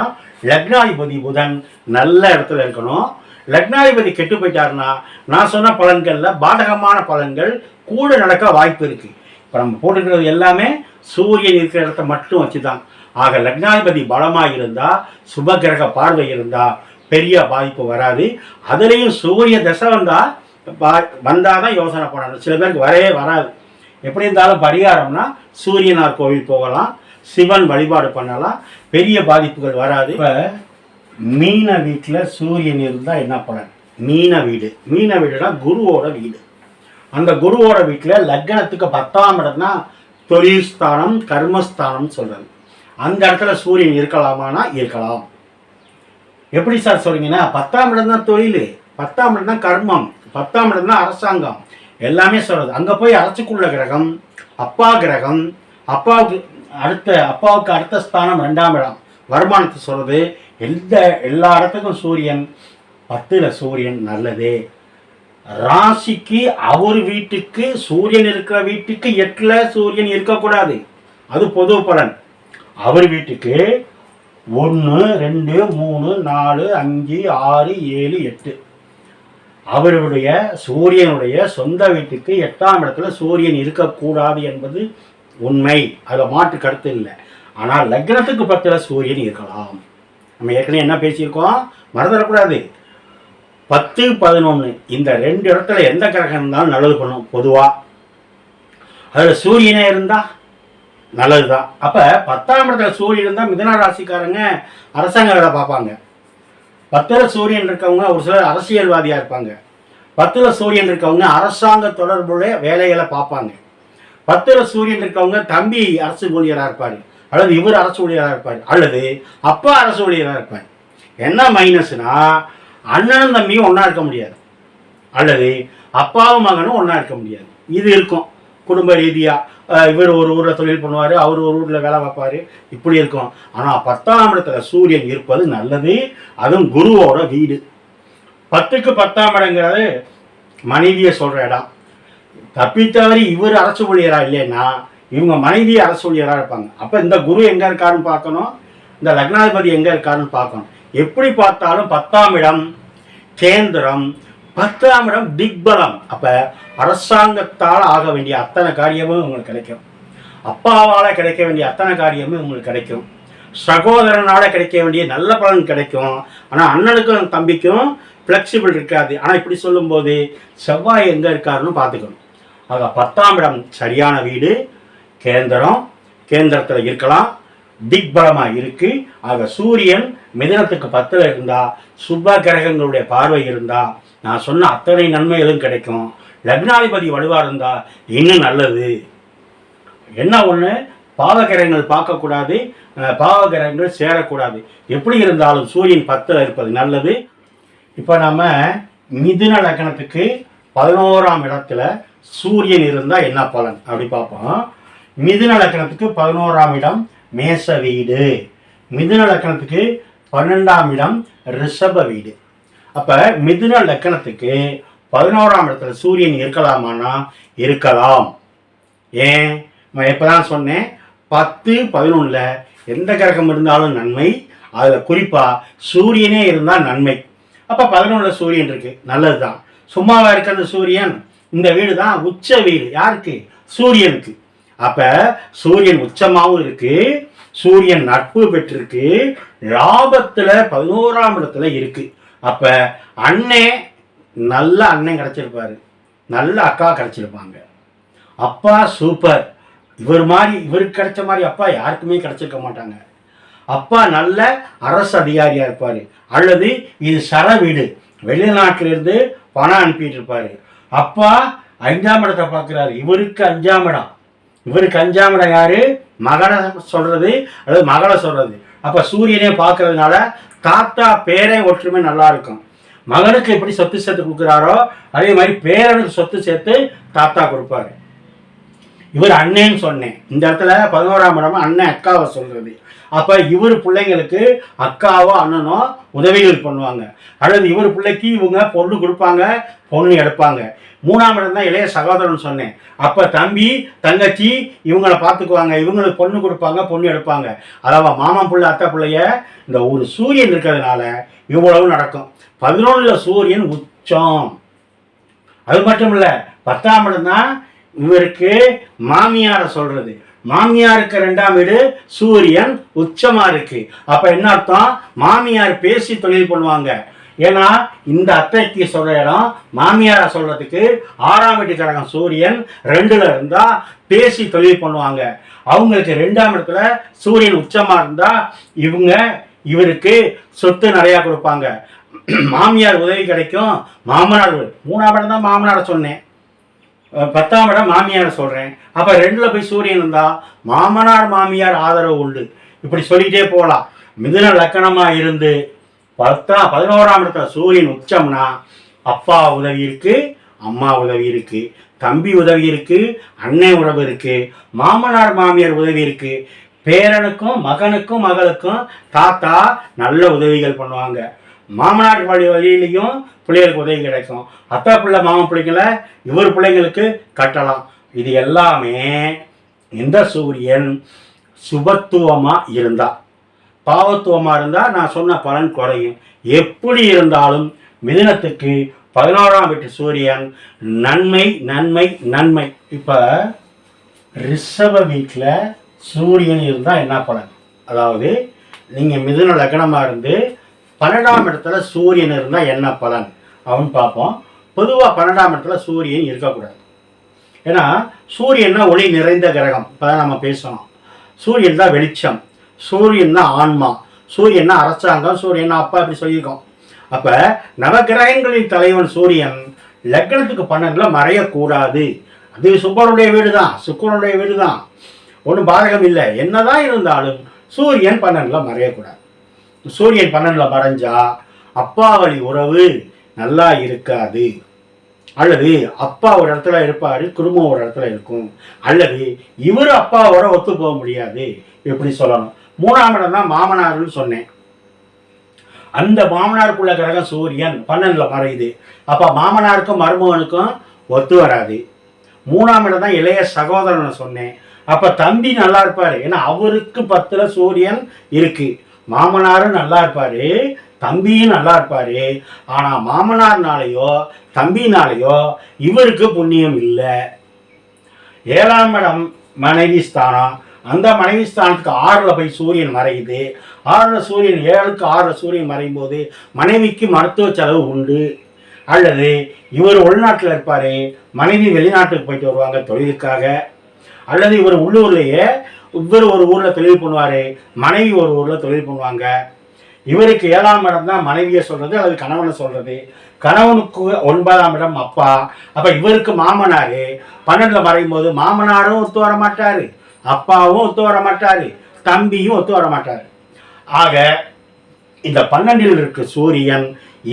லக்னாதிபதி புதன் நல்ல இடத்துல இருக்கணும். லக்னாதிபதி கெட்டு போயிட்டாருன்னா நான் சொன்ன பலன்களில் பாதகமான பலன்கள் கூட நடக்க வாய்ப்பு இருக்கு. இப்போ நம்ம போட்டுக்கிறது எல்லாமே சூரியன் இருக்கிற இடத்த மட்டும் வச்சு தான். ஆக லக்னாதிபதி பலமாக இருந்தால், சுப கிரக பார்வை இருந்தால் பெரிய பாதிப்பு வராது. அதுலேயும் சூரிய தசை வந்தால் தான் யோசனை பண்ணணும். சில பேருக்கு வரவே வராது. எப்படி இருந்தாலும் பரிகாரம்னா சூரியனார் கோவில் போகலாம், சிவன் வழிபாடு பண்ணலாம், பெரிய பாதிப்புகள் வராது. இப்போ மீன வீட்டில் சூரியன் இருந்தால் என்ன பலன்? மீன வீடுனா குருவோட வீடு. அந்த குருவோட வீட்டில் லக்னத்துக்கு 10ஆம் இடம்னா தொழில் ஸ்தானம், கர்மஸ்தானம் சொல்கிறது. அந்த இடத்துல சூரியன் இருக்கலாமானா இருக்கலாம். எப்படி சார் சொல்றீங்கன்னா 10ஆம் இடம் தான் தொழில், 10ஆம் இடம் தான் கர்மம், 10ஆம் இடம் தான் அரசாங்கம், எல்லாமே சொல்றது. அங்கே போய் அரசுக்குள்ள கிரகம் அப்பா கிரகம், அப்பாவுக்கு அடுத்த ஸ்தானம் 2ஆம் இடம் வருமானத்தை சொல்றது. எல்லா இடத்துக்கும் சூரியன் 10ல் சூரியன் நல்லதே. ராசிக்கு அவர் வீட்டுக்கு சூரியன் இருக்கிற வீட்டுக்கு 8ல் சூரியன் இருக்கக்கூடாது, அது பொது பலன். அவர் வீட்டுக்கு 1, 2, 3, 4, 5, 6, 7, 8 அவருடைய சூரியனுடைய சொந்த வீட்டுக்கு 8ஆம் இடத்துல சூரியன் இருக்கக்கூடாது என்பது உண்மை, அதில் மாற்று கருத்து இல்லை. ஆனால் லக்னத்துக்கு 10ல் சூரியன் இருக்கலாம். நம்ம ஏற்கனவே என்ன பேசியிருக்கோம், மறந்துடக்கூடாது. 10, 11 இந்த 2 இடத்துல எந்த கிரகம் இருந்தாலும் நல்லது பண்ணும் பொதுவாக. அதில் சூரியனே இருந்தால் நல்லது தான். அப்போ 10ஆம் இடத்துல சூரியன் இருந்தால் மிதுன ராசிக்காரங்க அரசாங்க வேலை பார்ப்பாங்க. 10ல் சூரியன் இருக்கவங்க ஒரு சிலர் அரசியல்வாதியாக இருப்பாங்க. 10ல் சூரியன் இருக்கவங்க அரசாங்க தொடர்புடைய வேலைகளை பார்ப்பாங்க. 10ல் சூரியன் இருக்கவங்க தம்பி அரசு ஊழியராக இருப்பார், அல்லது இவர் அரசு ஊழியராக இருப்பார், அல்லது அப்பா அரசு ஊழியராக இருப்பார். என்ன மைனஸ்னா அண்ணனும் தம்பியும் ஒன்றா இருக்க முடியாது, அல்லது அப்பாவும் மகனும் ஒன்றா இருக்க முடியாது. இது இருக்கும் குடும்ப ரீதியாக. இவர் ஒரு ஊரில் தொழில் பண்ணுவார், அவர் ஒரு ஊரில் வேலை பார்ப்பார், இப்படி இருக்கும். ஆனால் 10ஆம் இடத்துல சூரியன் இருப்பது நல்லது, அதுவும் குருவோட வீடு. 10க்கு 10ஆம் இடங்கிறது மனைவியை சொல்கிற இடம். தப்பித்தவரி இவர் அரசு ஊழியராக இல்லைன்னா இவங்க மனைவி அரசு ஊழியராக இருப்பாங்க. அப்போ இந்த குரு எங்கே இருக்காருன்னு பார்க்கணும், இந்த லக்னாதிபதி எங்கே இருக்காருன்னு பார்க்கணும். எப்படி பார்த்தாலும் 10ஆம் இடம் கேந்திரம், 10ஆம் இடம் திக்பலம். அப்போ அரசாங்கத்தால் ஆக வேண்டிய அத்தனை காரியமும் உங்களுக்கு கிடைக்கும், அப்பாவால் கிடைக்க வேண்டிய அத்தனை காரியமும் உங்களுக்கு கிடைக்கும், சகோதரனால் கிடைக்க வேண்டிய நல்ல பலன் கிடைக்கும். ஆனால் அண்ணனுக்கும் தம்பிக்கும் ஃப்ளெக்சிபிள் இருக்காது. ஆனால் இப்படி சொல்லும்போது செவ்வாய் எங்கே இருக்காருன்னு பார்த்துக்கணும். ஆக 10ஆம் இடம் சரியான வீடு, கேந்திரத்தில் இருக்கலாம், திக்பலமாக இருக்கு. ஆக சூரியன் மிதுனத்துக்கு 10ல் இருந்தால், சுப கிரகங்களுடைய பார்வை இருந்தால் நான் சொன்ன அத்தனை நன்மைகளும் கிடைக்கும். லக்னாதிபதி வலுவாக இருந்தால் இன்னும் நல்லது. என்ன ஒன்று, பாவகிரகங்கள் பார்க்கக்கூடாது, பாவகிரகங்கள் சேரக்கூடாது. எப்படி இருந்தாலும் சூரியன் 10ல் இருப்பது நல்லது. இப்போ நம்ம மிதுன லக்னத்துக்கு 11ஆம் இடத்துல சூரியன் இருந்தால் என்ன பலன் அப்படி பார்ப்போம். மிதுன லக்னத்துக்கு 11ஆம் இடம் மேச வீடு, மிதுன லக்னத்துக்கு 12ஆம் இடம் ரிஷப வீடு. அப்போ மிதுன லக்னத்துக்கு 11ஆம் இடத்துல சூரியன் இருக்கலாமானா இருக்கலாம். ஏன், நான் இப்போ தான் சொன்னேன் 10, 11ல் எந்த கிரகம் இருந்தாலும் நன்மை, அதில் குறிப்பாக சூரியனே இருந்தால் நன்மை. அப்போ 11ல் சூரியன் இருக்கு, நல்லது தான். சும்மாவா இருக்கிறது சூரியன்? இந்த வீடு தான் உச்ச வீடு. யாருக்கு? சூரியனுக்கு. அப்போ சூரியன் உச்சமாகவும் இருக்கு, சூரியன் நட்பு பெற்றிருக்கு, லாபத்தில் 11ஆம் இடத்துல இருக்கு. அப்போ நல்ல அண்ணன் கிடைச்சிருப்பாரு, நல்ல அக்கா கிடச்சிருப்பாங்க. அப்பா சூப்பர், இவருக்கு கிடைச்ச மாதிரி அப்பா யாருக்குமே கிடைச்சிருக்க மாட்டாங்க. அப்பா நல்ல அரசு அதிகாரியாக இருப்பார், அல்லது இது சர வீடு, வெளிநாட்டிலிருந்து பணம் அனுப்பிட்டு இருப்பார். அப்பா 5ஆம் இடத்தை பார்க்குறாரு, இவருக்கு 5ஆம் இடம். இவருக்கு 5ஆம் இடம் யாரு? மகனை சொல்றது அல்லது மகளை சொல்றது. அப்போ சூரியனே பார்க்கறதுனால தாத்தா பேரே ஒற்றுமை நல்லா இருக்கும். மகனுக்கு எப்படி சொத்து சேர்த்து கொடுக்குறாரோ அதே மாதிரி பேரனுக்கு சொத்து சேர்த்து தாத்தா கொடுப்பாரு. இவர் அண்ணேன்னு சொன்னேன். இந்த இடத்துல 11ஆம் இடம் அண்ணன் அக்காவை சொல்றது. அப்போ இவர் பிள்ளைங்களுக்கு அக்காவோ அண்ணனோ உதவிகள் பண்ணுவாங்க, அல்லது இவர் பிள்ளைக்கு இவங்க பொண்ணு கொடுப்பாங்க, பொண்ணு எடுப்பாங்க. 3ஆம் இடம் தான் இளைய சகோதரன் சொன்னேன். அப்போ தம்பி தங்கச்சி இவங்களை பார்த்துக்குவாங்க, இவங்களுக்கு பொண்ணு கொடுப்பாங்க, பொண்ணு எடுப்பாங்க. அதாவது மாமன் பிள்ளை அத்தை பிள்ளைய இந்த ஒரு சூரியன் இருக்கிறதுனால இவ்வளவு நடக்கும். 11ல் சூரியன் உச்சம். அது மட்டும் இல்லை, 10ஆம் இடம் தான் இவருக்கு மாமியாரை சொல்றது. மாமியாருக்கு 2ஆம் வீடு சூரியன் உச்சமா இருக்கு. அப்ப என்ன அர்த்தம்? மாமியார் பேசி தொழில் பண்ணுவாங்க. ஏன்னா இந்த அத்தைக்கு சொல்ற இடம் மாமியாரை சொல்றதுக்கு 6ஆம் வீட்டுக்காரங்க சூரியன் 2ல் இருந்தா பேசி தொழில் பண்ணுவாங்க. அவங்களுக்கு 2ஆம் இடத்துல சூரியன் உச்சமா இருந்தா இவருக்கு சொத்து நிறைய கொடுப்பாங்க, மாமியார் உதவி கிடைக்கும், மாமனார். 3ஆம் இடம் தான் மாமனாரை சொன்னேன், 10ஆம் இடம் மாமியாரை சொல்றேன். அப்ப 2ல் போய் சூரியன் இருந்தா மாமனார் மாமியார் ஆதரவு உண்டு. இப்படி சொல்லிட்டே போகலாம். மிதுன லக்கணமா இருந்து 11ஆம் இடத்துல சூரியன் உச்சம்னா அப்பா உதவி இருக்கு, அம்மா உதவி இருக்கு, தம்பி உதவி இருக்கு, அண்ணன் உறவு இருக்கு, மாமனார் மாமியார் உதவி இருக்கு, பேரனுக்கும் மகனுக்கும் மகளுக்கும் தாத்தா நல்ல உதவிகள் பண்ணுவாங்க. மாமனார் வழியிலையும் பிள்ளைகளுக்கு உதவி கிடைக்கும். அத்தா பிள்ளை மாமன் பிள்ளைங்களை இவர் பிள்ளைங்களுக்கு கட்டலாம். இது எல்லாமே இந்த சூரியன் சுபத்துவமா இருந்தா. பாவத்துவமா இருந்தா நான் சொன்ன பலன் குறையும். எப்படி இருந்தாலும் மிதுனத்துக்கு 11ஆம் வீட்டு சூரியன் நன்மை நன்மை நன்மை. இப்ப ரிஷப வீட்டில் சூரியன் இருந்தா என்ன பலன்? அதாவது நீங்க மிதுன லக்னமா இருந்து 12ஆம் இடத்துல சூரியன் இருந்தால் என்ன பலன் அப்படின்னு பார்ப்போம். பொதுவாக 12ஆம் இடத்துல சூரியன் இருக்கக்கூடாது. ஏன்னா சூரியன் தான் ஒளி நிறைந்த கிரகம். இப்போ தான் நம்ம பேசணும். சூரியன் தான் வெளிச்சம், சூரியன் தான் ஆன்மா, சூரியன் தான் அரசாங்கம், சூரியன் தான் அப்பா, இப்படி சொல்லியிருக்கோம். அப்போ நவகிரகங்களின் தலைவன் சூரியன் லக்னத்துக்கு 12ல் மறையக்கூடாது. அது சுக்கரனுடைய வீடு தான், சுக்கரனுடைய வீடு தான், ஒன்றும் பாதகம் இல்லை. என்னதான் இருந்தாலும் சூரியன் 12ல் மறையக்கூடாது. சூரியன் 12ல் மறைஞ்சா அப்பா வழி உறவு நல்லா இருக்காது, அல்லது அப்பா ஒரு இடத்துல இருப்பாரு, குடும்பம் ஒரு இடத்துல இருக்கும், அல்லது இவர் அப்பாவோட ஒத்து போக முடியாது. எப்படி சொல்லணும்? 3ஆம் இடம் தான் மாமனார்னு சொன்னேன். அந்த மாமனாருக்குள்ள கிரகம் சூரியன் 12ல் மறையுது. அப்ப மாமனாருக்கும் மருமகனுக்கும் ஒத்து வராது. 3ஆம் இடம் தான் இளைய சகோதரன் சொன்னேன். அப்ப தம்பி நல்லா இருப்பாரு, ஏன்னா அவருக்கு 10ல் சூரியன் இருக்கு. மாமனாரும் நல்லா இருப்பாரு, தம்பியும் நல்லா இருப்பாரு. ஆனா மாமனார்னாலேயோ தம்பினாலேயோ இவருக்கு புண்ணியம் இல்லை. 7ஆம் இடம் மனைவி ஸ்தானம். அந்த மனைவி ஸ்தானத்துக்கு 6ல் போய் சூரியன் மறையுது. 6ல் சூரியன் 7க்கு 6ல் சூரியன் மறையும் போது மனைவிக்கு மருத்துவ செலவு உண்டு. அல்லது இவர் உள்நாட்டில் இருப்பாரு, மனைவி வெளிநாட்டுக்கு போயிட்டு வருவாங்க தொழிலுக்காக. அல்லது இவர் உள்ளூர்லேயே இவர் ஒரு ஊரில் தொழில் பண்ணுவார், மனைவி ஒரு ஊரில் தொழில் பண்ணுவாங்க. இவருக்கு 7ஆம் இடம் தான் மனைவியை சொல்கிறது அல்லது கணவனை சொல்கிறது. கணவனுக்கு 9ஆம் இடம் அப்பா. அப்போ இவருக்கு மாமனார் 12ல் மறையும் போது மாமனாரும் ஒத்து வர மாட்டார், அப்பாவும் ஒத்து வர மாட்டார், தம்பியும் ஒத்து வர மாட்டார். ஆக இந்த 12ல் இருக்க சூரியன்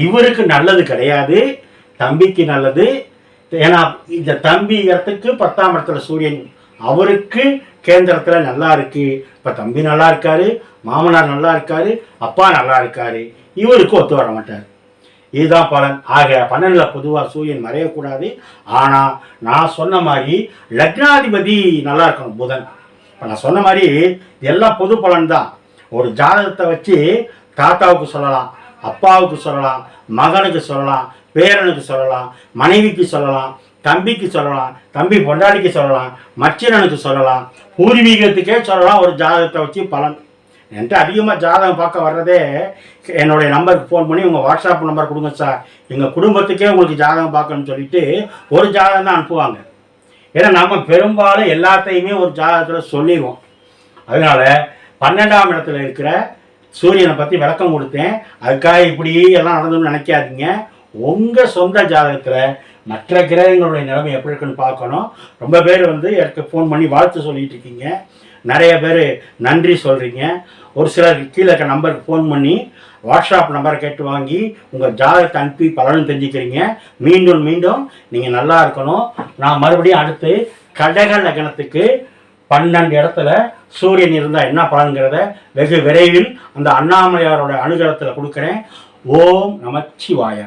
இவருக்கு நல்லது கிடையாது, தம்பிக்கு நல்லது. ஏன்னா இந்த தம்பி இடத்துக்கு 10ஆம் இடத்துல சூரியன் அவருக்கு கேந்திரத்தில் நல்லா இருக்கு. இப்போ தம்பி நல்லா இருக்காரு, மாமனார் நல்லா இருக்காரு, அப்பா நல்லா இருக்காரு, இவருக்கு ஒத்து வர மாட்டார். இதுதான் பலன். ஆக 12ல் பொதுவாக சூரியன் மறையக்கூடாது. ஆனால் நான் சொன்ன மாதிரி லக்னாதிபதி நல்லா இருக்கணும், புதன். இப்போ நான் சொன்ன மாதிரி எல்லாம் பொது பலன் தான். ஒரு ஜாதகத்தை வச்சு தாத்தாவுக்கு சொல்லலாம், அப்பாவுக்கு சொல்லலாம், மகனுக்கு சொல்லலாம், பேரனுக்கு சொல்லலாம், மனைவிக்கு சொல்லலாம், தம்பிக்கு சொல்லலாம், தம்பி பொண்டாடிக்கு சொல்லலாம், மச்சினனுக்கு சொல்லலாம், பூர்வீகத்துக்கே சொல்லலாம். ஒரு ஜாதகத்தை வச்சு பலன் என்கிட்ட அதிகமாக ஜாதகம் பார்க்க வர்றதே என்னுடைய நம்பருக்கு ஃபோன் பண்ணி உங்கள் வாட்ஸ்அப் நம்பர் கொடுங்க சார், எங்கள் குடும்பத்துக்கே உங்களுக்கு ஜாதகம் பார்க்கணும்னு சொல்லிட்டு ஒரு ஜாதகம் தான் அனுப்புவாங்க. ஏன்னா நம்ம பெரும்பாலும் எல்லாத்தையுமே ஒரு ஜாதகத்தில் சொல்லிடுவோம். அதனால் 12ஆம் இடத்துல இருக்கிற சூரியனை பற்றி விளக்கம் கொடுத்தேன். அதுக்காக இப்படி எல்லாம் நடந்ததுன்னு நினைக்காதீங்க. உங்கள் சொந்த ஜாதகத்தில் மற்ற கிரகங்களுடைய நிலைமை எப்படி இருக்குன்னு பார்க்கணும். ரொம்ப பேர் எனக்கு ஃபோன் பண்ணி வாழ்த்து சொல்லிகிட்டு இருக்கீங்க. நிறைய பேர் நன்றி சொல்கிறீங்க. ஒரு சிலர் கீழே இருக்க நம்பருக்கு ஃபோன் பண்ணி வாட்ஸ்அப் நம்பரை கேட்டு வாங்கி உங்கள் ஜாதகத்தை அனுப்பி பலனும் தெரிஞ்சுக்கிறீங்க. மீண்டும் மீண்டும் நீங்கள் நல்லா இருக்கணும். நான் மறுபடியும் அடுத்து கடக லக்னத்துக்கு 12 இடத்துல சூரியன் இருந்தால் என்ன பலன்கிறத வெகு விரைவில் அந்த அண்ணாமலையாரோட அனுகிரகத்தில் கொடுக்குறேன். ஓம் நமச்சிவாய.